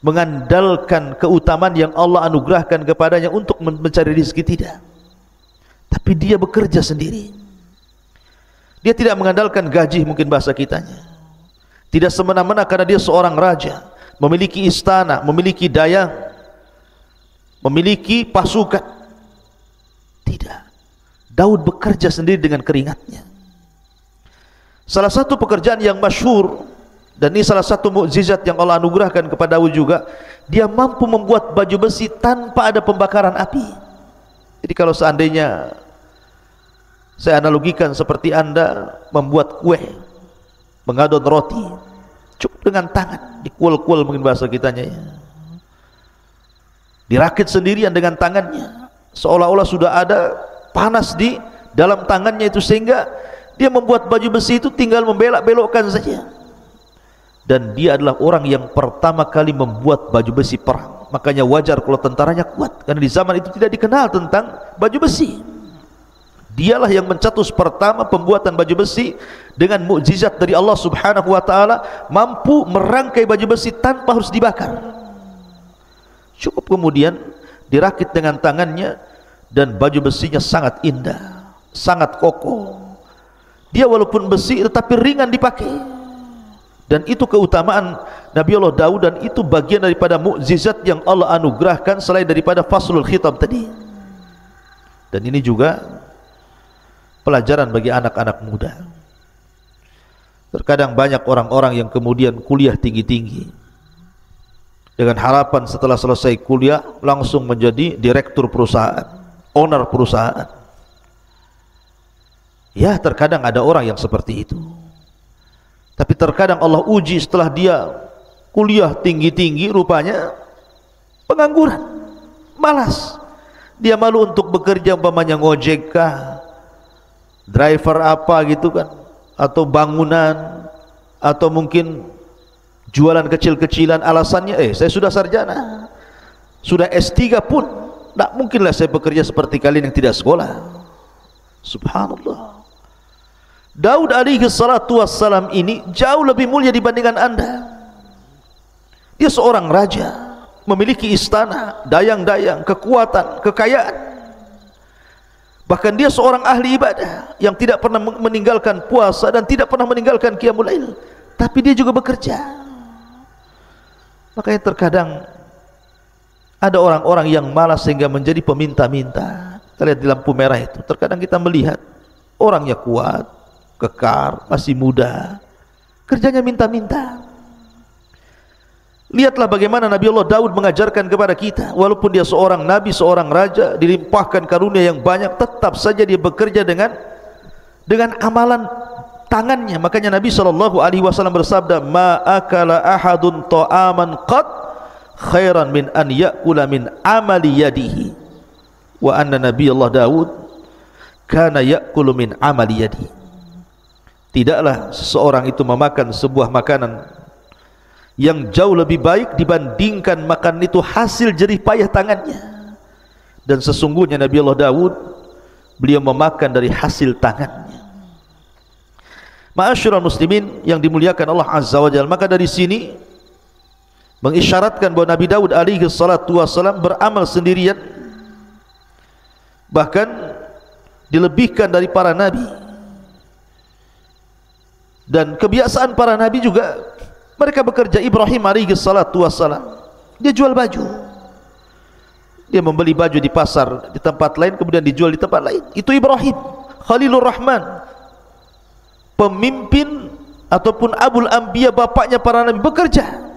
mengandalkan keutamaan yang Allah anugerahkan kepadanya untuk mencari rezeki, tidak. Tapi dia bekerja sendiri. Dia tidak mengandalkan gaji, mungkin bahasa kitanya. Tidak semena-mena karena dia seorang raja, memiliki istana, memiliki dayang, memiliki pasukan. Tidak. Daud bekerja sendiri dengan keringatnya. Salah satu pekerjaan yang masyhur, dan ini salah satu mukjizat yang Allah anugerahkan kepada Daud juga, dia mampu membuat baju besi tanpa ada pembakaran api. Jadi kalau seandainya saya analogikan seperti Anda membuat kue, mengadon roti, cukup dengan tangan, dikuel-kuel mungkin bahasa kitanya ya, dirakit sendirian dengan tangannya, seolah-olah sudah ada panas di dalam tangannya itu, sehingga dia membuat baju besi itu tinggal membelok-belokkan saja. Dan dia adalah orang yang pertama kali membuat baju besi perang. Makanya wajar kalau tentaranya kuat, karena di zaman itu tidak dikenal tentang baju besi. Dialah yang mencetus pertama pembuatan baju besi dengan mukjizat dari Allah Subhanahu wa taala, mampu merangkai baju besi tanpa harus dibakar. Cukup kemudian dirakit dengan tangannya, dan baju besinya sangat indah, sangat kokoh. Dia walaupun besi tetapi ringan dipakai. Dan itu keutamaan Nabi Allah Daud, dan itu bagian daripada mukjizat yang Allah anugerahkan selain daripada faslul khitab tadi. Dan ini juga pelajaran bagi anak-anak muda. Terkadang banyak orang-orang yang kemudian kuliah tinggi-tinggi dengan harapan setelah selesai kuliah langsung menjadi direktur perusahaan, owner perusahaan. Ya, terkadang ada orang yang seperti itu. Tapi terkadang Allah uji setelah dia kuliah tinggi-tinggi, rupanya pengangguran, malas. Dia malu untuk bekerja, umpamanya ngojek kah, driver apa gitu kan, atau bangunan, atau mungkin jualan kecil-kecilan. Alasannya saya sudah sarjana, sudah S3 pun tidak mungkinlah saya bekerja seperti kalian yang tidak sekolah. Subhanallah. Daud alaihi salatu wassalam ini jauh lebih mulia dibandingkan Anda. Dia seorang raja, memiliki istana, dayang-dayang, kekuatan, kekayaan. Bahkan dia seorang ahli ibadah yang tidak pernah meninggalkan puasa dan tidak pernah meninggalkan qiyamul lail. Tapi dia juga bekerja. Makanya terkadang ada orang-orang yang malas sehingga menjadi peminta-minta. Kita lihat di lampu merah itu, terkadang kita melihat orangnya kuat, kekar, masih muda, kerjanya minta-minta. Lihatlah bagaimana Nabi Allah Daud mengajarkan kepada kita, walaupun dia seorang nabi, seorang raja, dilimpahkan karunia yang banyak, tetap saja dia bekerja dengan amalan tangannya. Makanya Nabi SAW bersabda, ma akala ahadun ta'aman qad khairan min an ya'kula min amali yadihi, wa anna Nabi Allah Daud kana ya'kulu min amali yadihi. Tidaklah seseorang itu memakan sebuah makanan yang jauh lebih baik dibandingkan makan itu hasil jerih payah tangannya. Dan sesungguhnya Nabi Allah Daud, beliau memakan dari hasil tangannya. Ma'asyiral muslimin yang dimuliakan Allah Azza wa Jalla, maka dari sini mengisyaratkan bahwa Nabi Daud alaihi salatu wassalam beramal sendirian, bahkan dilebihkan dari para nabi. Dan kebiasaan para nabi juga mereka bekerja. Ibrahim alaihi salatu wassalam, dia jual baju, dia membeli baju di pasar di tempat lain kemudian dijual di tempat lain. Itu Ibrahim Khalilur Rahman, pemimpin ataupun Abul Anbiya, bapaknya para nabi, bekerja.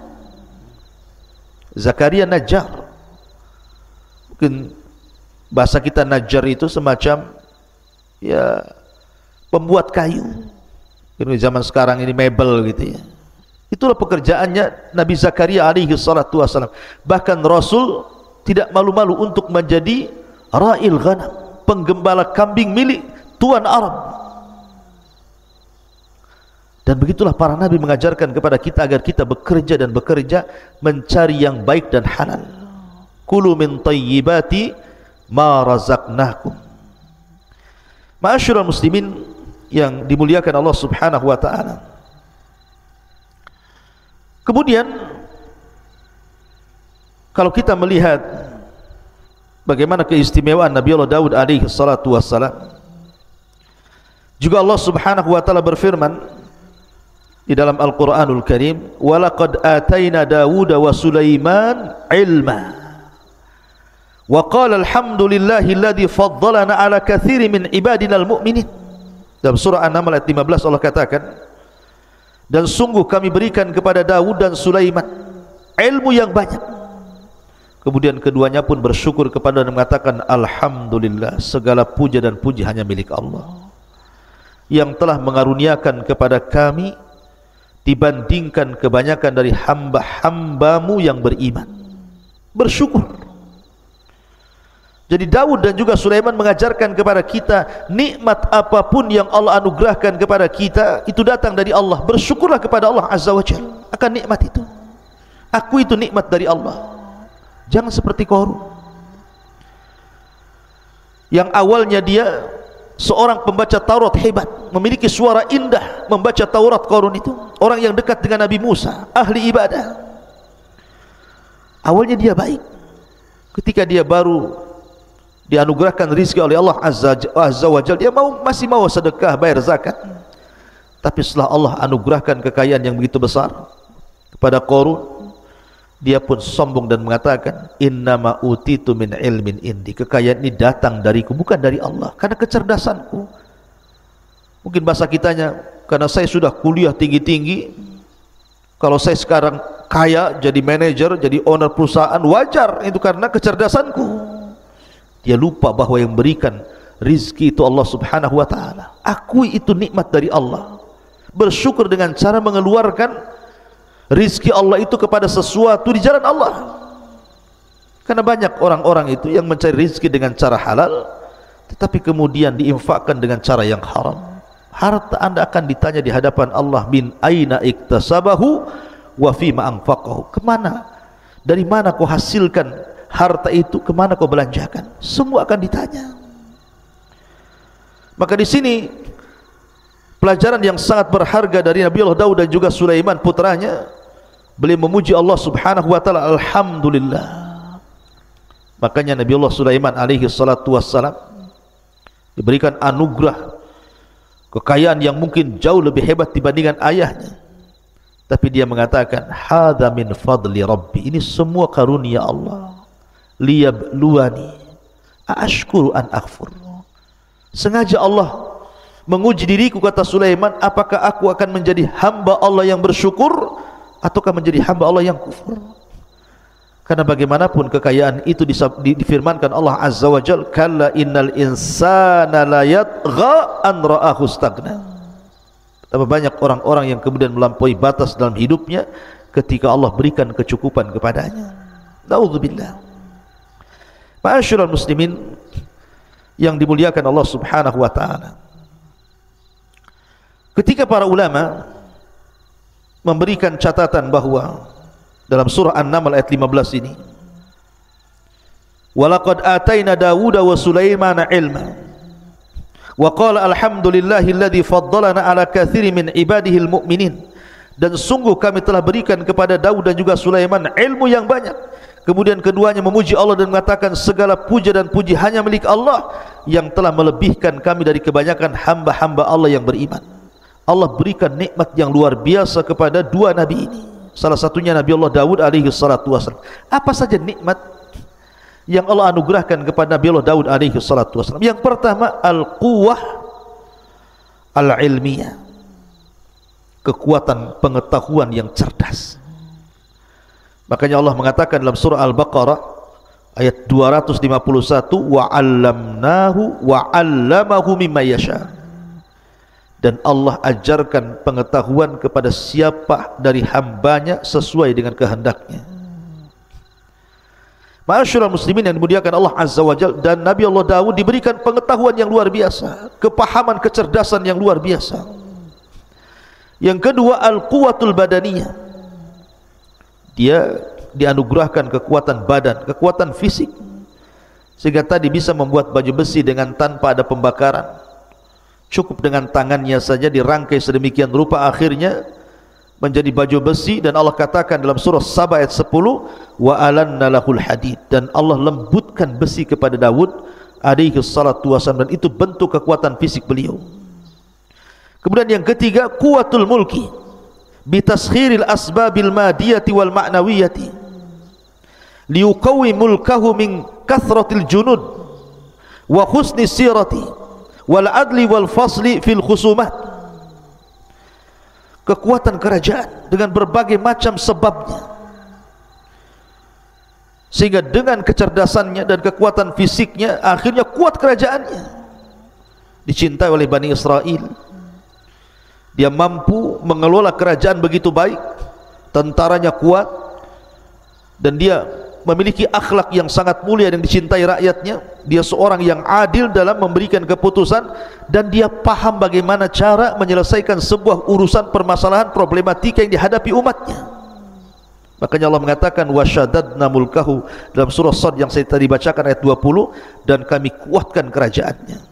Zakaria Najjar, mungkin bahasa kita Najjar itu semacam ya pembuat kayu. Ini zaman sekarang ini mebel gitu ya. Itulah pekerjaannya Nabi Zakaria alaihi salatu wassalam. Bahkan Rasul tidak malu-malu untuk menjadi ra'il ghanam, penggembala kambing milik tuan Arab. Dan begitulah para nabi mengajarkan kepada kita agar kita bekerja dan bekerja mencari yang baik dan halal. Kulu min tayyibati ma razaqnakum. Ma'asyiral muslimin yang dimuliakan Allah Subhanahu wa taala. Kemudian kalau kita melihat bagaimana keistimewaan Nabi Allah Daud alaihi salatu wassalam, juga Allah Subhanahu wa taala berfirman di dalam Al-Qur'anul Karim, "Wa laqad atayna Dawuda wa Sulaiman ilma." Wa qala alhamdulillahi alladhi faddalana ala katsiri min ibadina al-mu'minin. Dalam surah An-Naml ayat 15 Allah katakan, dan sungguh kami berikan kepada Daud dan Sulaiman ilmu yang banyak. Kemudian keduanya pun bersyukur kepada dan mengatakan, alhamdulillah, segala puja dan puji hanya milik Allah yang telah mengaruniakan kepada kami dibandingkan kebanyakan dari hamba-hambamu yang beriman. Bersyukur. Jadi Daud dan juga Sulaiman mengajarkan kepada kita, nikmat apapun yang Allah anugerahkan kepada kita itu datang dari Allah. Bersyukurlah kepada Allah Azza wa Jalla akan nikmat itu. Aku itu nikmat dari Allah. Jangan seperti Qarun yang awalnya dia seorang pembaca Taurat hebat, memiliki suara indah membaca Taurat. Qarun itu orang yang dekat dengan Nabi Musa, ahli ibadah. Awalnya dia baik. Ketika dia baru dianugerahkan rizki oleh Allah Azza wa Jalla, dia masih mau sedekah, bayar zakat. Tapi setelah Allah anugerahkan kekayaan yang begitu besar kepada Qarun, dia pun sombong dan mengatakan, innama utitu min ilmin indi. Kekayaan ini datang dariku, bukan dari Allah, karena kecerdasanku. Mungkin bahasa kitanya, karena saya sudah kuliah tinggi-tinggi, kalau saya sekarang kaya, jadi manajer, jadi owner perusahaan, wajar itu karena kecerdasanku. Dia lupa bahwa yang berikan rizki itu Allah Subhanahu wa ta'ala. Akui itu nikmat dari Allah. Bersyukur dengan cara mengeluarkan rizki Allah itu kepada sesuatu di jalan Allah. Karena banyak orang-orang itu yang mencari rizki dengan cara halal, tetapi kemudian diinfakkan dengan cara yang haram. Harta anda akan ditanya di hadapan Allah, min aina iktasabahu wa fima anfaqahu. Kemana? Dari mana kau hasilkan harta itu, kemana kau belanjakan? Semua akan ditanya. Maka di sini pelajaran yang sangat berharga dari Nabi Allah Daud dan juga Sulaiman putranya. Beliau memuji Allah Subhanahu wa ta'ala, alhamdulillah. Makanya Nabi Allah Sulaiman alaihi salatu wassalam diberikan anugerah kekayaan yang mungkin jauh lebih hebat dibandingkan ayahnya. Tapi dia mengatakan, hadza min fadli rabbi. Ini semua karunia Allah. Liyabluwani aashkuru an akfur. Sengaja Allah menguji diriku, kata Sulaiman, apakah aku akan menjadi hamba Allah yang bersyukur ataukah menjadi hamba Allah yang kufur. Karena bagaimanapun kekayaan itu difirmankan Allah Azza wa Jalla, kalla innal insana la yatgha an ra'ahu stagna. Betapa banyak orang-orang yang kemudian melampaui batas dalam hidupnya ketika Allah berikan kecukupan kepadanya. Na'udzubillah. Ma'asyiral muslimin yang dimuliakan Allah Subhanahu wa ta'ala, ketika para ulama memberikan catatan bahwa dalam surah An-Naml ayat 15 ini, walaqad atayna Dawuda wa Sulaimana ilma wa qala alhamdulillahi alladhi faddalana ala katsiri min ibadihi almu'minin. Dan sungguh kami telah berikan kepada Daud dan juga Sulaiman ilmu yang banyak. Kemudian keduanya memuji Allah dan mengatakan, segala puja dan puji hanya milik Allah yang telah melebihkan kami dari kebanyakan hamba-hamba Allah yang beriman. Allah berikan nikmat yang luar biasa kepada dua nabi ini. Salah satunya Nabi Allah Daud alaihi salatu wassalam. Apa saja nikmat yang Allah anugerahkan kepada Nabi Allah Daud alaihi salatu wassalam? Yang pertama, al-quwwah al-ilmiyah, kekuatan pengetahuan yang cerdas. Makanya Allah mengatakan dalam surah Al-Baqarah ayat 251, wa 'allamnahu wa 'allamahu mimma yasha. dan Allah ajarkan pengetahuan kepada siapa dari hambanya sesuai dengan kehendaknya. Ma'asyiral muslimin yang dimuliakan Allah Azza wa Jalla, dan Nabi Allah Daud diberikan pengetahuan yang luar biasa, kepahaman, kecerdasan yang luar biasa. Yang kedua, al-quwatul badaniyah. Dia dianugerahkan kekuatan badan, kekuatan fisik, sehingga tadi bisa membuat baju besi dengan tanpa ada pembakaran. Cukup dengan tangannya saja dirangkai sedemikian rupa, akhirnya menjadi baju besi. Dan Allah katakan dalam surah Saba ayat 10, wa alanna lahul hadid, dan Allah lembutkan besi kepada Daud alaihi salatu wasallam, dan itu bentuk kekuatan fisik beliau. Kemudian yang ketiga, quwatul mulki bitaskhiril asbabil madiyati wal ma'nawiyati liuqawi mulkahu min kathratil junud wa husni sirati wal adli wal fasli fil khusumat. Kekuatan kerajaan dengan berbagai macam sebabnya, sehingga dengan kecerdasannya dan kekuatan fisiknya akhirnya kuat kerajaannya, dicintai oleh Bani Israel. Dia mampu mengelola kerajaan begitu baik, tentaranya kuat, dan dia memiliki akhlak yang sangat mulia dan dicintai rakyatnya. Dia seorang yang adil dalam memberikan keputusan, dan dia paham bagaimana cara menyelesaikan sebuah urusan permasalahan problematika yang dihadapi umatnya. Makanya Allah mengatakan wasyadadna mulkahu dalam surah Sad yang saya tadi bacakan ayat 20, dan kami kuatkan kerajaannya.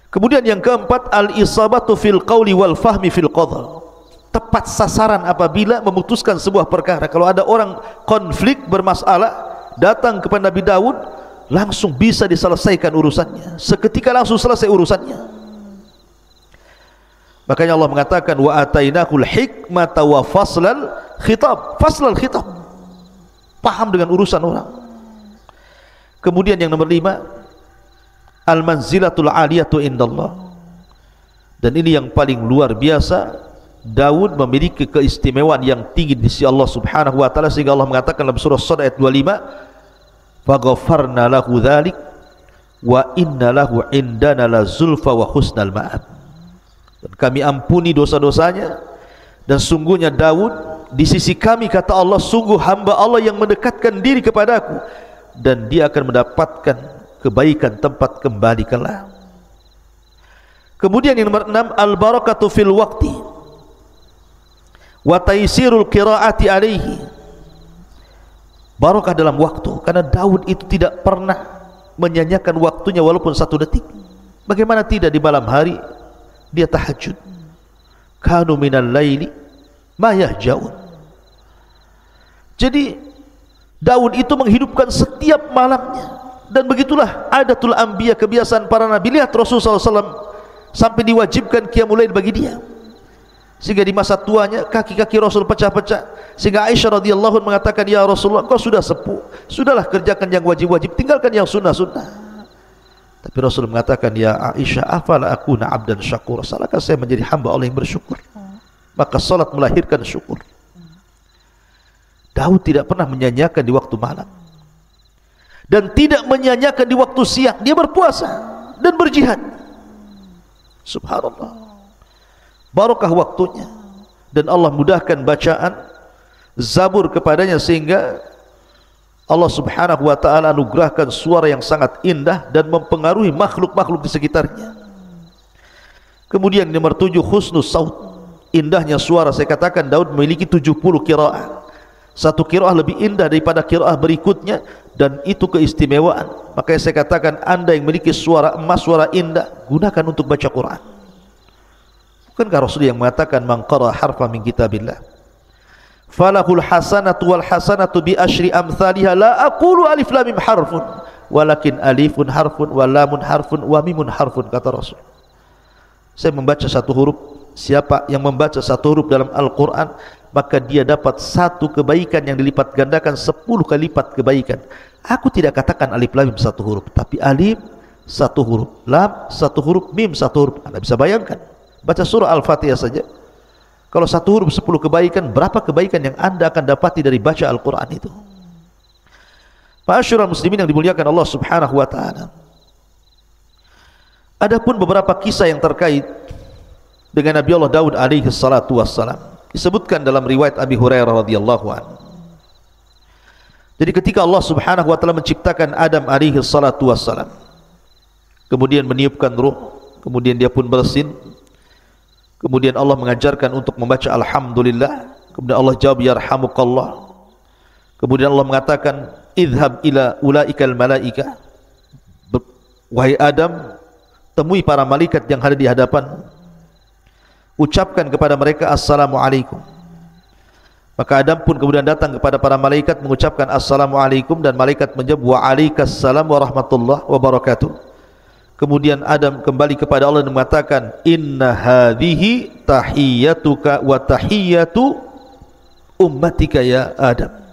Kemudian yang keempat, al-isabatu fil qawli wal fahmi fil qadha. Tepat sasaran apabila memutuskan sebuah perkara. Kalau ada orang konflik bermasalah datang kepada Nabi Daud, langsung bisa diselesaikan urusannya, seketika langsung selesai urusannya. Makanya Allah mengatakan wa atainahul hikmata wa faslal khitab. Faslal khitab, paham dengan urusan orang. Kemudian yang nomor 5, al-manzilatul aliyatu indallah, dan ini yang paling luar biasa. Daud memiliki keistimewaan yang tinggi di sisi Allah Subhanahu wa taala, sehingga Allah mengatakan dalam surah Sad ayat 25, faghfarna lahu dzalik wa inna lahu indana la zulfa wa husnal ma'ab. Dan kami ampuni dosa-dosanya, dan sungguhnya Daud di sisi kami, kata Allah, sungguh hamba Allah yang mendekatkan diri kepadaku, dan dia akan mendapatkan kebaikan tempat kembali kelak. Kemudian yang nomor 6, al-barakatu fil waqti wa taysirul qiraati alaihi. Barakah dalam waktu, karena Daud itu tidak pernah menyanyiakan waktunya walaupun 1 detik. Bagaimana tidak di malam hari dia tahajud. Kanu minal laili ma yahjaun. Jadi Daud itu menghidupkan setiap malamnya, dan begitulah adatul anbiya, kebiasaan para nabi. Lihat Rasulullah SAW sampai diwajibkan qiyamul lail bagi dia, sehingga di masa tuanya kaki-kaki Rasul pecah-pecah, sehingga Aisyah radhiyallahu anha mengatakan, ya Rasulullah, kau sudah sepuh, sudahlah kerjakan yang wajib-wajib, tinggalkan yang sunnah-sunnah. Tapi Rasul mengatakan, ya Aisyah, afala akuna abdan syakur, salahkah saya menjadi hamba Allah yang bersyukur? Maka salat melahirkan syukur. Daud tidak pernah menyanyiakan di waktu malam, dan tidak menyanyiakan di waktu siang. Dia berpuasa dan berjihad. Subhanallah, barakah waktunya, dan Allah mudahkan bacaan Zabur kepadanya, sehingga Allah Subhanahu wa ta'ala anugerahkan suara yang sangat indah dan mempengaruhi makhluk-makhluk di sekitarnya. Kemudian nomor 7, husnus saut, indahnya suara. Saya katakan Daud memiliki 70 qiraah. Satu qiraah lebih indah daripada qiraah berikutnya, dan itu keistimewaan. Makanya saya katakan, anda yang memiliki suara emas, suara indah, gunakan untuk baca Quran. Bukankah Rasul yang mengatakan, man qara harfa min kitabillah falahul hasanatu wal hasanatu bi asyri amsalihha, la aqulu alif lam mim harfun walakin alifun harfun wa lamun harfun wa mimun harfun, kata Rasul. Saya membaca 1 huruf, siapa yang membaca 1 huruf dalam Al-Quran, maka dia dapat 1 kebaikan yang dilipat gandakan 10 kali lipat kebaikan. Aku tidak katakan alif lam mim 1 huruf, tapi alif 1 huruf, lam 1 huruf, mim 1 huruf. Anda bisa bayangkan, baca surah Al-Fatihah saja, kalau 1 huruf 10 kebaikan, berapa kebaikan yang anda akan dapati dari baca Al-Quran itu. Ma'asyiral muslimin yang dimuliakan Allah Subhanahu wa ta'ala, Adapun beberapa kisah yang terkait dengan Nabi Allah Daud alaihi salatu wassalam disebutkan dalam riwayat Abi Hurairah radhiyallahu anhu. Jadi ketika Allah Subhanahu wa taala menciptakan Adam alaihi salatu wassalam, kemudian meniupkan ruh, kemudian dia pun bersin, kemudian Allah mengajarkan untuk membaca alhamdulillah, kemudian Allah jawab yarhamukallah, kemudian Allah mengatakan idhab ila ulaikal malaika, wahai Adam, temui para malaikat yang ada di hadapan, ucapkan kepada mereka assalamualaikum. Maka Adam pun kemudian datang kepada para malaikat mengucapkan assalamualaikum, dan malaikat menjawab waalaikumsalam warahmatullahi wabarakatuh. Kemudian Adam kembali kepada Allah dan mengatakan inna hadhihi tahiyyatuka wa tahiyyatu ummatika ya Adam.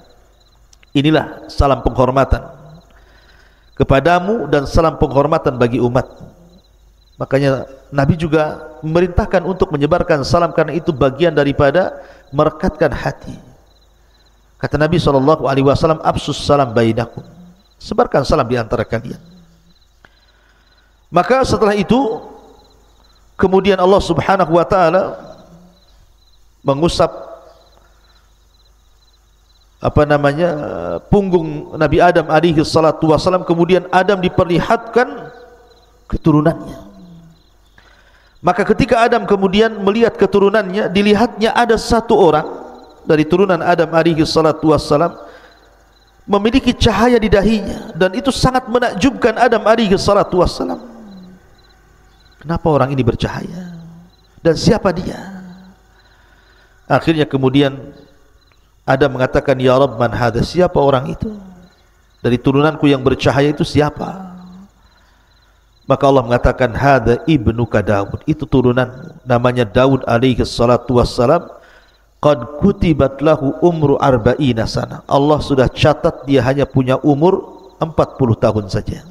Inilah salam penghormatan kepadamu dan salam penghormatan bagi umat. Makanya Nabi juga memerintahkan untuk menyebarkan salam, karena itu bagian daripada merekatkan hati. Kata Nabi SAW, absus salam bainakum, sebarkan salam di antara kalian. Maka setelah itu kemudian Allah Subhanahu wa taala mengusap punggung Nabi Adam alaihi salatu wasallam, kemudian Adam diperlihatkan keturunannya. Maka ketika Adam kemudian melihat keturunannya, dilihatnya ada satu orang dari turunan Adam alaihi salatu wassalam memiliki cahaya di dahinya, dan itu sangat menakjubkan Adam alaihi salatu wassalam. Kenapa orang ini bercahaya? Dan siapa dia? Akhirnya kemudian Adam mengatakan, ya Rabb, man hadha, siapa orang itu? Dari turunanku yang bercahaya itu siapa? Maka Allah mengatakan hadza ibnuka Daud, itu turunanmu, namanya Daud alaihi salatu wassalam, qad kutibat lahu umru arba'ina sana, Allah sudah catat dia hanya punya umur 40 tahun saja.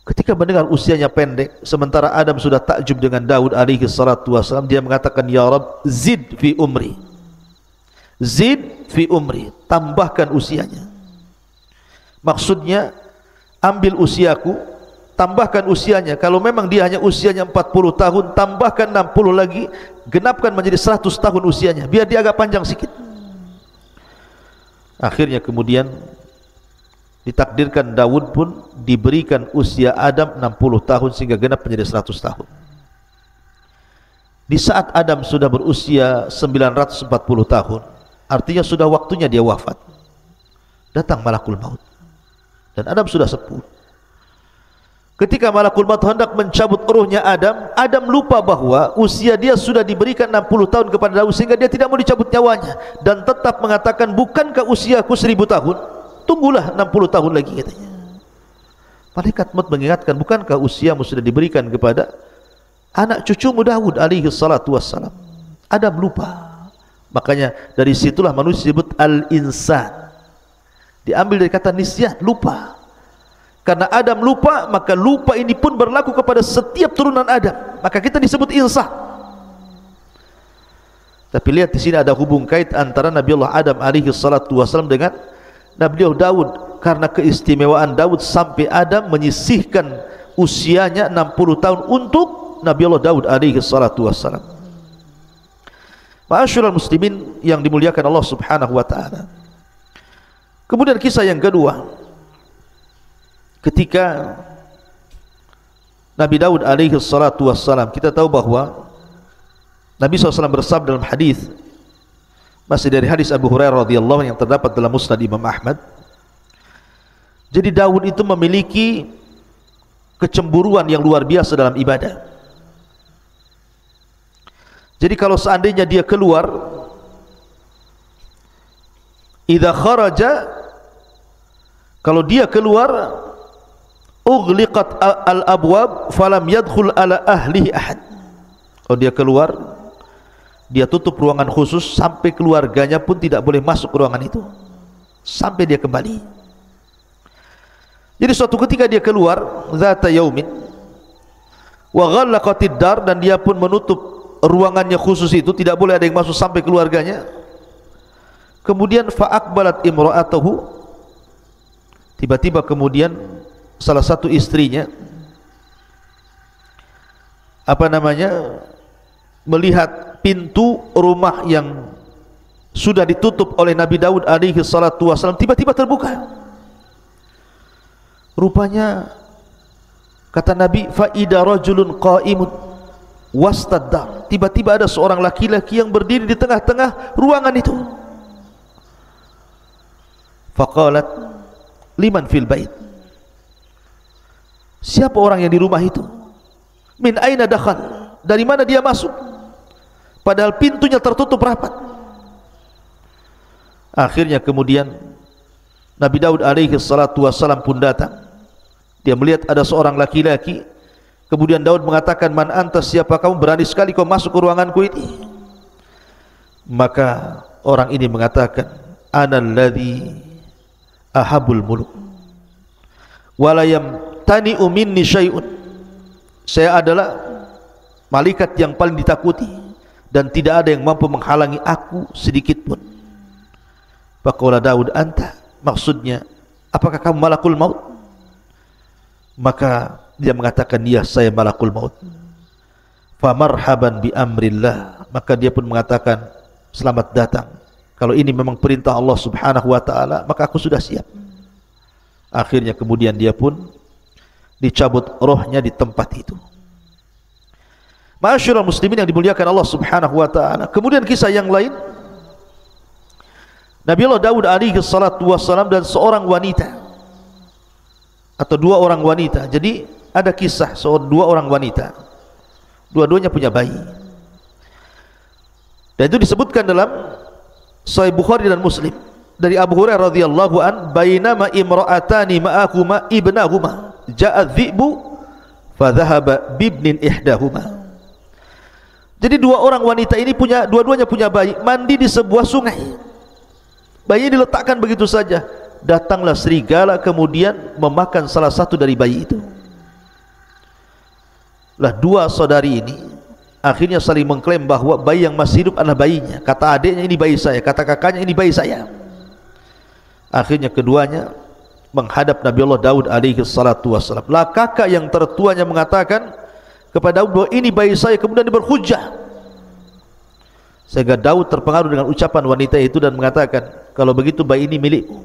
Ketika mendengar usianya pendek, sementara Adam sudah takjub dengan Daud alaihi salatu wassalam, dia mengatakan ya Rabb zid fi umri, zid fi umri, tambahkan usianya. Maksudnya ambil usiaku, tambahkan usianya. Kalau memang dia hanya usianya 40 tahun, tambahkan 60 lagi, genapkan menjadi 100 tahun usianya, biar dia agak panjang sedikit. Akhirnya kemudian ditakdirkan Daud pun diberikan usia Adam 60 tahun sehingga genap menjadi 100 tahun. Di saat Adam sudah berusia 940 tahun, artinya sudah waktunya dia wafat, datang malakul maut, dan Adam sudah sepuh. Ketika malakul maut hendak mencabut ruhnya Adam, Adam lupa bahwa usia dia sudah diberikan 60 tahun kepada Daud, sehingga dia tidak mau dicabut nyawanya, dan tetap mengatakan, bukankah usiaku 1000 tahun? Tunggulah 60 tahun lagi, katanya. Malaikat maut mengingatkan, bukankah usiamu sudah diberikan kepada anak cucumu Daud alaihi salatu wassalam? Adam lupa. Makanya dari situlah manusia disebut al-insan, diambil dari kata nisyan, lupa. Karena Adam lupa, maka lupa ini pun berlaku kepada setiap turunan Adam. Maka kita disebut insan. Tapi lihat di sini ada hubung kait antara Nabi Allah Adam alaihi salatu wassalam dengan Nabi Allah Daud, karena keistimewaan Daud sampai Adam menyisihkan usianya 60 tahun untuk Nabi Allah Daud alaihi salatu wassalam. Ma'asyiral muslimin yang dimuliakan Allah Subhanahu wa taala. Kemudian kisah yang kedua, ketika Nabi Daud alaihi salatu wassalam, kita tahu bahwa Nabi SAW bersabda dalam hadis, masih dari hadis Abu Hurairah radhiyallahu anhu yang terdapat dalam Musnad Imam Ahmad. Jadi Daud itu memiliki kecemburuan yang luar biasa dalam ibadah. Jadi kalau seandainya dia keluar, idza kharaja, kalau dia keluar, ughliqat al-abwab falam yadkhul ala ahlihi ahad. Kalau dia keluar, dia tutup ruangan khusus, sampai keluarganya pun tidak boleh masuk ke ruangan itu sampai dia kembali. Jadi suatu ketika dia keluar, zata yaumin wa ghallaqatid dar, dan dia pun menutup ruangannya khusus itu, tidak boleh ada yang masuk sampai keluarganya. Kemudian fa aqbalat imra'atuhu, tiba-tiba kemudian salah satu istrinya melihat pintu rumah yang sudah ditutup oleh Nabi Daud alaihi salatu wasallam tiba-tiba terbuka. Rupanya kata Nabi, faida rajulun qa'imun wastadar, tiba-tiba ada seorang laki-laki yang berdiri di tengah-tengah ruangan itu. Faqalat liman fil bait, siapa orang yang di rumah itu? Min aina dakhal, dari mana dia masuk? Padahal pintunya tertutup rapat. Akhirnya kemudian Nabi Daud alaihi salatu wassalam pun datang. Dia melihat ada seorang laki-laki. Kemudian Daud mengatakan, man anta, siapa kamu, berani sekali kau masuk ke ruanganku ini? Maka orang ini mengatakan, ana alladhi ahabul muluk walayam tani'u minni syai'un, saya adalah malaikat yang paling ditakuti dan tidak ada yang mampu menghalangi aku sedikit pun. Faqala Daud, anta, maksudnya apakah kamu malakul maut? Maka dia mengatakan, ya, saya malakul maut. Fa marhaban bi amrillah, maka dia pun mengatakan, selamat datang, kalau ini memang perintah Allah subhanahu wa ta'ala, maka aku sudah siap. Akhirnya kemudian dia pun dicabut rohnya di tempat itu. Ma'asyiral muslimin yang dimuliakan Allah subhanahu wa ta'ala. Kemudian kisah yang lain, Nabi Allah Daud alaihi salatu wassalam dan seorang wanita atau dua orang wanita. Jadi ada kisah dua orang wanita, dua-duanya punya bayi, dan itu disebutkan dalam Sahih Bukhari dan Muslim dari Abu Hurairah radhiyallahu an, bainama imra'atani ma'ahuma ibnahuma ja'a dhi'bu fadhahaba bibnin ihdahuma. Jadi dua orang wanita ini dua-duanya punya bayi, mandi di sebuah sungai. Bayi diletakkan begitu saja, datanglah serigala kemudian memakan salah satu dari bayi itu. Lah dua saudari ini akhirnya saling mengklaim bahwa bayi yang masih hidup adalah bayinya. Kata adiknya, ini bayi saya, kata kakaknya, ini bayi saya. Akhirnya keduanya menghadap Nabi Allah Daud alaihi salatu wassalam. Lah kakak yang tertuanya mengatakan kepada Daud bahwa ini bayi saya, kemudian dia berhujjah. Sehingga Daud terpengaruh dengan ucapan wanita itu dan mengatakan, kalau begitu bayi ini milikmu.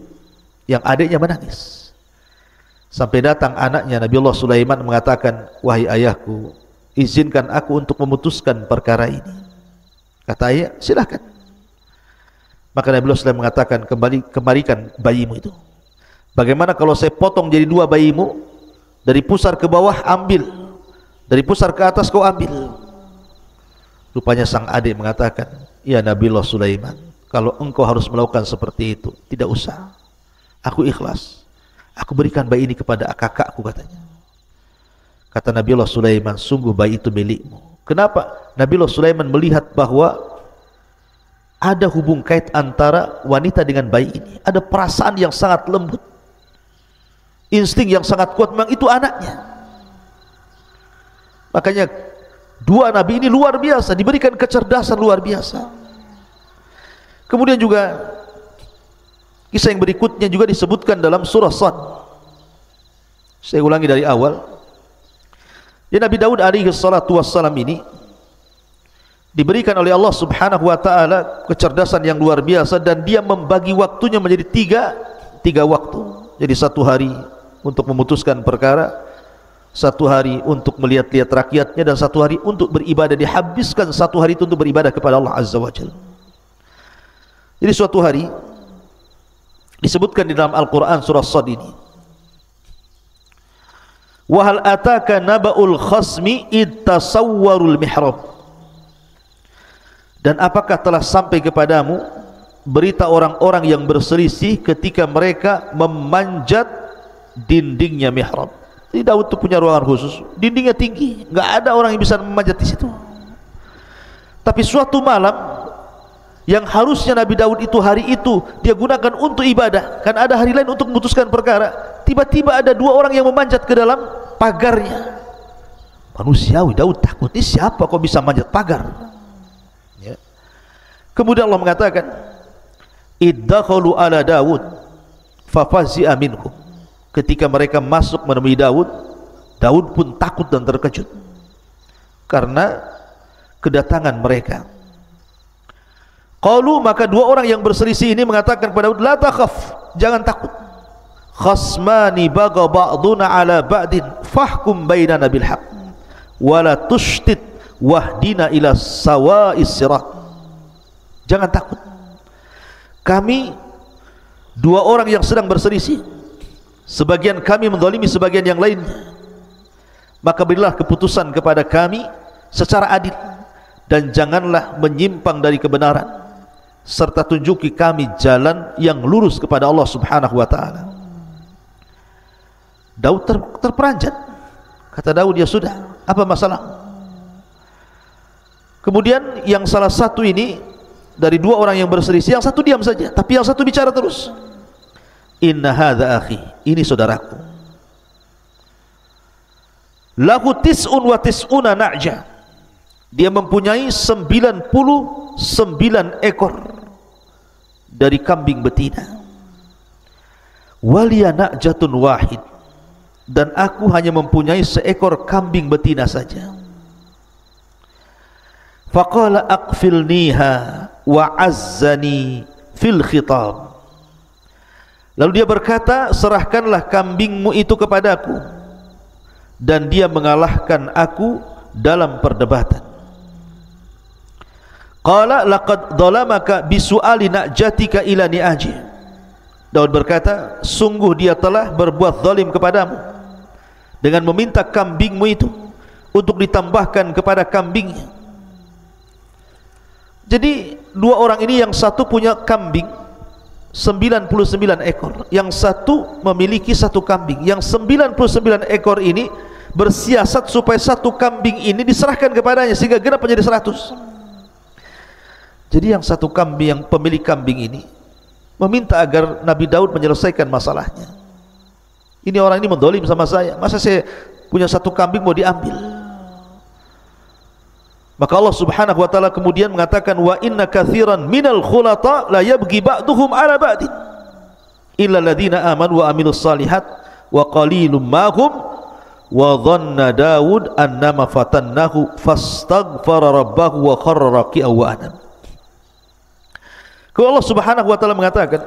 Yang adiknya menangis. Sampai datang anaknya Nabi Allah Sulaiman mengatakan, wahai ayahku, izinkan aku untuk memutuskan perkara ini. Kata ayah, silakan. Maka Nabi Allah Sulaiman mengatakan, kembalikan bayimu itu. Bagaimana kalau saya potong jadi dua bayimu, dari pusar ke bawah ambil, dari pusar ke atas kau ambil. Rupanya sang adik mengatakan, ya Nabi Allah Sulaiman, kalau engkau harus melakukan seperti itu, tidak usah, aku ikhlas, aku berikan bayi ini kepada kakakku, katanya. Kata Nabi Allah Sulaiman, sungguh bayi itu milikmu. Kenapa? Nabi Allah Sulaiman melihat bahwa ada hubung kait antara wanita dengan bayi ini, ada perasaan yang sangat lembut, insting yang sangat kuat, memang itu anaknya. Makanya dua nabi ini luar biasa, diberikan kecerdasan luar biasa. Kemudian juga kisah yang berikutnya juga disebutkan dalam surah Sad. Saya ulangi dari awal. Ya, Nabi Daud alaihi salatu wassalam ini diberikan oleh Allah subhanahu wa ta'ala kecerdasan yang luar biasa, dan dia membagi waktunya menjadi tiga waktu. Jadi satu hari untuk memutuskan perkara, satu hari untuk melihat-lihat rakyatnya, dan satu hari untuk beribadah. Dihabiskan satu hari itu untuk beribadah kepada Allah azza wa jalla. Jadi suatu hari disebutkan di dalam Al-Quran surah Sad ini, wa hal ataka naba'ul khasmi ittasawwarul mihrab, dan apakah telah sampai kepadamu berita orang-orang yang berselisih ketika mereka memanjat dindingnya mihrab. Jadi Daud itu punya ruangan khusus, dindingnya tinggi, nggak ada orang yang bisa memanjat di situ. Tapi suatu malam yang harusnya Nabi Daud itu hari itu dia gunakan untuk ibadah, kan ada hari lain untuk memutuskan perkara, tiba-tiba ada dua orang yang memanjat ke dalam pagarnya. Manusiawi, Daud takut, ini siapa kok bisa manjat pagar? Ya. Kemudian Allah mengatakan, iddakhalu ala Daud fafazi'a minhum. Ketika mereka masuk menemui Daud, Daud pun takut dan terkejut. karena kedatangan mereka. Qalu, maka dua orang yang berselisih ini mengatakan kepada Daud, la takhaf, jangan takut. Khasmani baga ba'duna ala ba'din fahkum bainana bil haqq wa la tushtit wahdina ila sawa'is sirat. Jangan takut, kami dua orang yang sedang berselisih, sebagian kami menzalimi sebagian yang lainnya, maka berilah keputusan kepada kami secara adil, dan janganlah menyimpang dari kebenaran, serta tunjuki kami jalan yang lurus kepada Allah subhanahu wa ta'ala. Daud terperanjat. Kata Daud, ya sudah, apa masalah? Kemudian yang salah satu ini dari dua orang yang berselisih, yang satu diam saja, tapi yang satu bicara terus. Inna hadza akhi, ini saudaraku. Lahu tis'un wa tis'una na'ja, dia mempunyai 99 ekor dari kambing betina. Waliya na'jatun wahid, dan aku hanya mempunyai seekor kambing betina saja. Faqala aqfilniha wa azzani fil khitab, lalu dia berkata, serahkanlah kambingmu itu kepadaku, dan dia mengalahkan aku dalam perdebatan. Qala laqad dhalamaka bisu'ali na'jatika ila ni'aji, Daud berkata, sungguh dia telah berbuat zalim kepadamu dengan meminta kambingmu itu untuk ditambahkan kepada kambingnya. Jadi dua orang ini, yang satu punya kambing 99 ekor, yang satu memiliki satu kambing. Yang 99 ekor ini bersiasat supaya satu kambing ini diserahkan kepadanya sehingga genap menjadi 100. Jadi yang satu kambing, yang pemilik kambing ini meminta agar Nabi Daud menyelesaikan masalahnya. Ini orang ini mendolim sama saya, masa saya punya satu kambing mau diambil? Maka Allah subhanahu wa ta'ala kemudian mengatakan, wa inna kathiran minal khulata la yabghi ba'duhum ala ba'din illa alladhina amanu wa amilus salihat wa qalilum mahum wa dhanna Daud annama fatannahu fastaghfara rabbahu wa kharra raki'an wa anam. Kalau Allah subhanahu wa ta'ala mengatakan,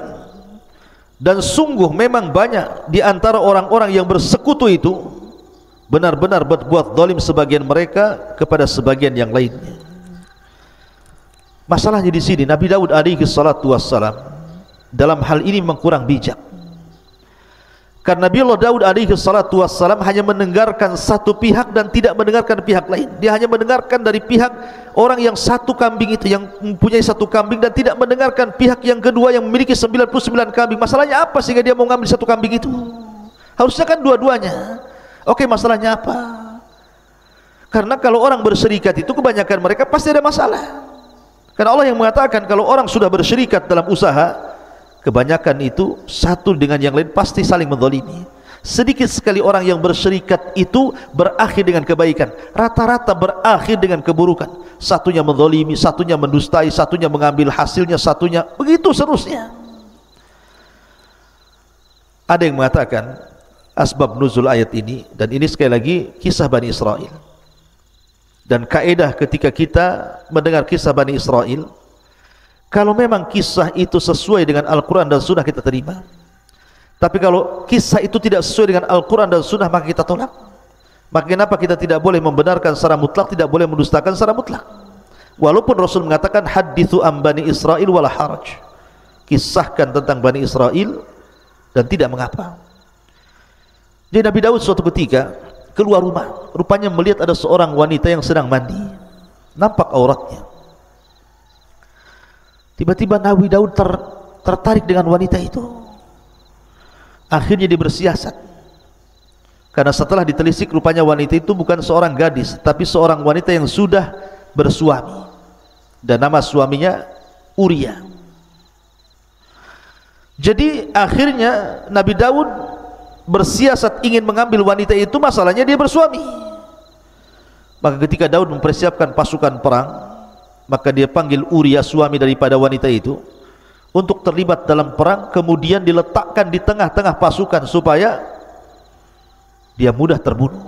dan sungguh memang banyak di antara orang-orang yang bersekutu itu benar-benar berbuat zalim sebagian mereka kepada sebagian yang lainnya. Masalahnya di sini, Nabi Daud alaihi salatu wassalam dalam hal ini memang kurang bijak. Karena Nabi Allah Daud alaihi salatu wassalam hanya mendengarkan satu pihak dan tidak mendengarkan pihak lain. Dia hanya mendengarkan dari pihak orang yang satu kambing itu, yang mempunyai satu kambing, dan tidak mendengarkan pihak yang kedua yang memiliki 99 kambing. Masalahnya apa sehingga dia mau mengambil satu kambing itu? Harusnya kan dua-duanya. Oke, masalahnya apa? Karena kalau orang berserikat itu kebanyakan mereka pasti ada masalah. Karena Allah yang mengatakan kalau orang sudah berserikat dalam usaha, kebanyakan itu satu dengan yang lain pasti saling menzalimi. Sedikit sekali orang yang berserikat itu berakhir dengan kebaikan, rata-rata berakhir dengan keburukan. Satunya menzalimi, satunya mendustai, satunya mengambil hasilnya, satunya begitu seterusnya. Ada yang mengatakan asbab nuzul ayat ini, dan ini sekali lagi kisah Bani Israel. Dan kaedah ketika kita mendengar kisah Bani Israel, kalau memang kisah itu sesuai dengan Al-Quran dan Sunnah kita terima. Tapi kalau kisah itu tidak sesuai dengan Al-Quran dan Sunnah, maka kita tolak. Maka kenapa kita tidak boleh membenarkan secara mutlak, tidak boleh mendustakan secara mutlak? Walaupun Rasul mengatakan hadithu am Bani Israel wala haraj, kisahkan tentang Bani Israel dan tidak mengapa. Jadi Nabi Daud suatu ketika keluar rumah, rupanya melihat ada seorang wanita yang sedang mandi, nampak auratnya. Tiba-tiba Nabi Daud tertarik dengan wanita itu. Akhirnya dia bersiasat, karena setelah ditelisik rupanya wanita itu bukan seorang gadis, tapi seorang wanita yang sudah bersuami, dan nama suaminya Uria. Jadi akhirnya Nabi Daud bersiasat ingin mengambil wanita itu, masalahnya dia bersuami. Maka ketika Daud mempersiapkan pasukan perang, maka dia panggil Uria, suami daripada wanita itu, untuk terlibat dalam perang, kemudian diletakkan di tengah-tengah pasukan supaya dia mudah terbunuh.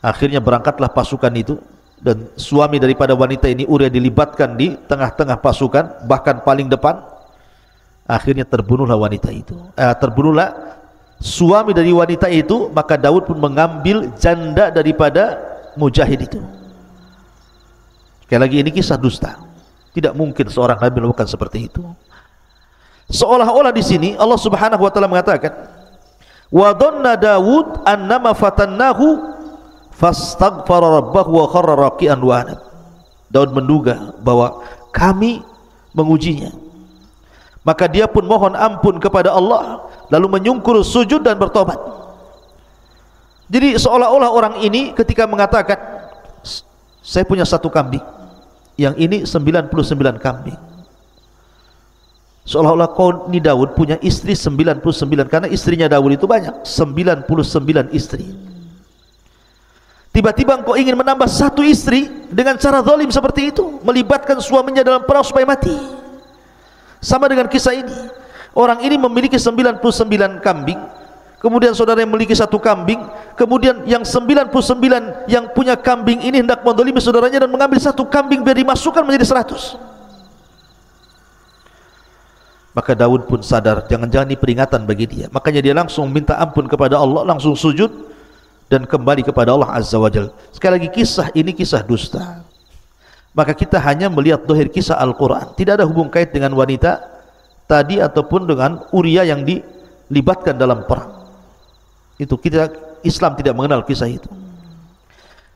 Akhirnya berangkatlah pasukan itu, dan suami daripada wanita ini Uria dilibatkan di tengah-tengah pasukan, bahkan paling depan. Akhirnya terbunuhlah wanita itu, terbunuhlah suami dari wanita itu. Maka Daud pun mengambil janda daripada mujahid itu. Sekali lagi, ini kisah dusta. Tidak mungkin seorang nabi melakukan seperti itu. Seolah-olah di sini Allah Subhanahu wa taala mengatakan, wa dhanna Daud annama fatannahu fastaghfara rabbahu wa kharra raki'an wa anab. Daud menduga bahwa kami mengujinya, maka dia pun mohon ampun kepada Allah, lalu menyungkur sujud dan bertobat. Jadi seolah-olah orang ini ketika mengatakan, saya punya satu kambing, yang ini 99 kambing, seolah-olah kau ni Daud punya istri 99, karena istrinya Daud itu banyak, 99 istri. Tiba-tiba engkau ingin menambah satu istri dengan cara zalim seperti itu, melibatkan suaminya dalam perang supaya mati. Sama dengan kisah ini, orang ini memiliki 99 kambing, kemudian saudara yang memiliki satu kambing, kemudian yang 99 yang punya kambing ini hendak menzalimi saudaranya dan mengambil satu kambing biar dimasukkan menjadi 100. Maka Daud pun sadar, jangan-jangan ini peringatan bagi dia. Makanya dia langsung minta ampun kepada Allah, langsung sujud dan kembali kepada Allah Azza wa Jalla. Sekali lagi, kisah ini kisah dusta. Maka kita hanya melihat dohir kisah Al-Quran, tidak ada hubung kait dengan wanita tadi ataupun dengan Uria yang dilibatkan dalam perang. Itu kita, Islam tidak mengenal kisah itu.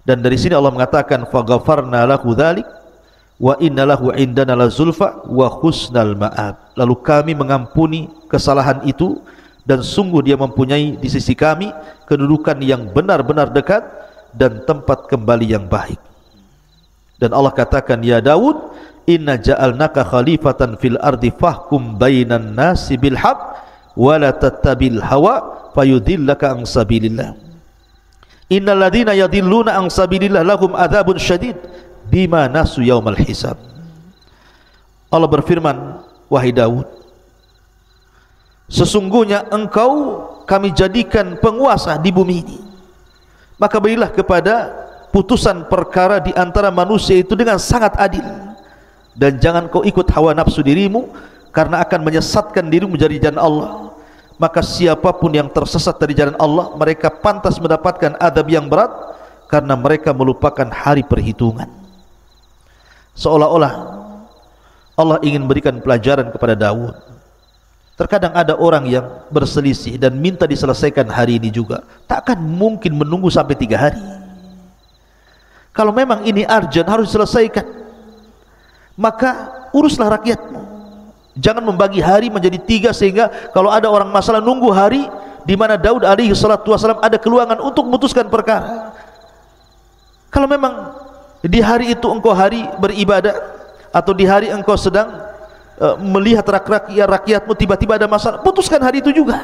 Dan dari sini Allah mengatakan, faghfarna lahu dzalik wa inna lahu indana lazulfa wa husnal ma'ab. Lalu kami mengampuni kesalahan itu, dan sungguh dia mempunyai di sisi kami kedudukan yang benar-benar dekat dan tempat kembali yang baik. Dan Allah katakan, ya Daud, inna ja'alnaka khalifatan fil ardi fahkum bainan nasi bil haqq wa la tattabil hawa fayudillaka an sabilillah. Innal ladzina yadilluna an sabilillah lahum adzabun syadid bima nasu yaumal hisab. Allah berfirman, wahai Daud, sesungguhnya engkau kami jadikan penguasa di bumi ini, maka berilah kepada putusan perkara di antara manusia itu dengan sangat adil, dan jangan kau ikut hawa nafsu dirimu, karena akan menyesatkan dirimu dari jalan Allah. Maka siapapun yang tersesat dari jalan Allah, mereka pantas mendapatkan adab yang berat, karena mereka melupakan hari perhitungan. Seolah-olah Allah ingin berikan pelajaran kepada Daud. Terkadang ada orang yang berselisih dan minta diselesaikan hari ini juga, takkan mungkin menunggu sampai 3 hari. Kalau memang ini urgent, harus diselesaikan, maka uruslah rakyatmu. Jangan membagi hari menjadi 3 sehingga kalau ada orang masalah nunggu hari di mana Daud alaihi salatu wasallam ada keluangan untuk memutuskan perkara. Kalau memang di hari itu engkau hari beribadah, atau di hari engkau sedang melihat rakyatmu tiba-tiba ada masalah, putuskan hari itu juga.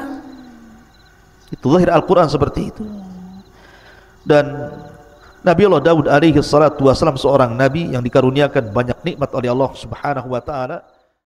Itu zahir Al-Quran seperti itu. Dan Nabi Allah Daud alaihi salatu wasallam seorang nabi yang dikaruniakan banyak nikmat oleh Allah Subhanahu wa taala.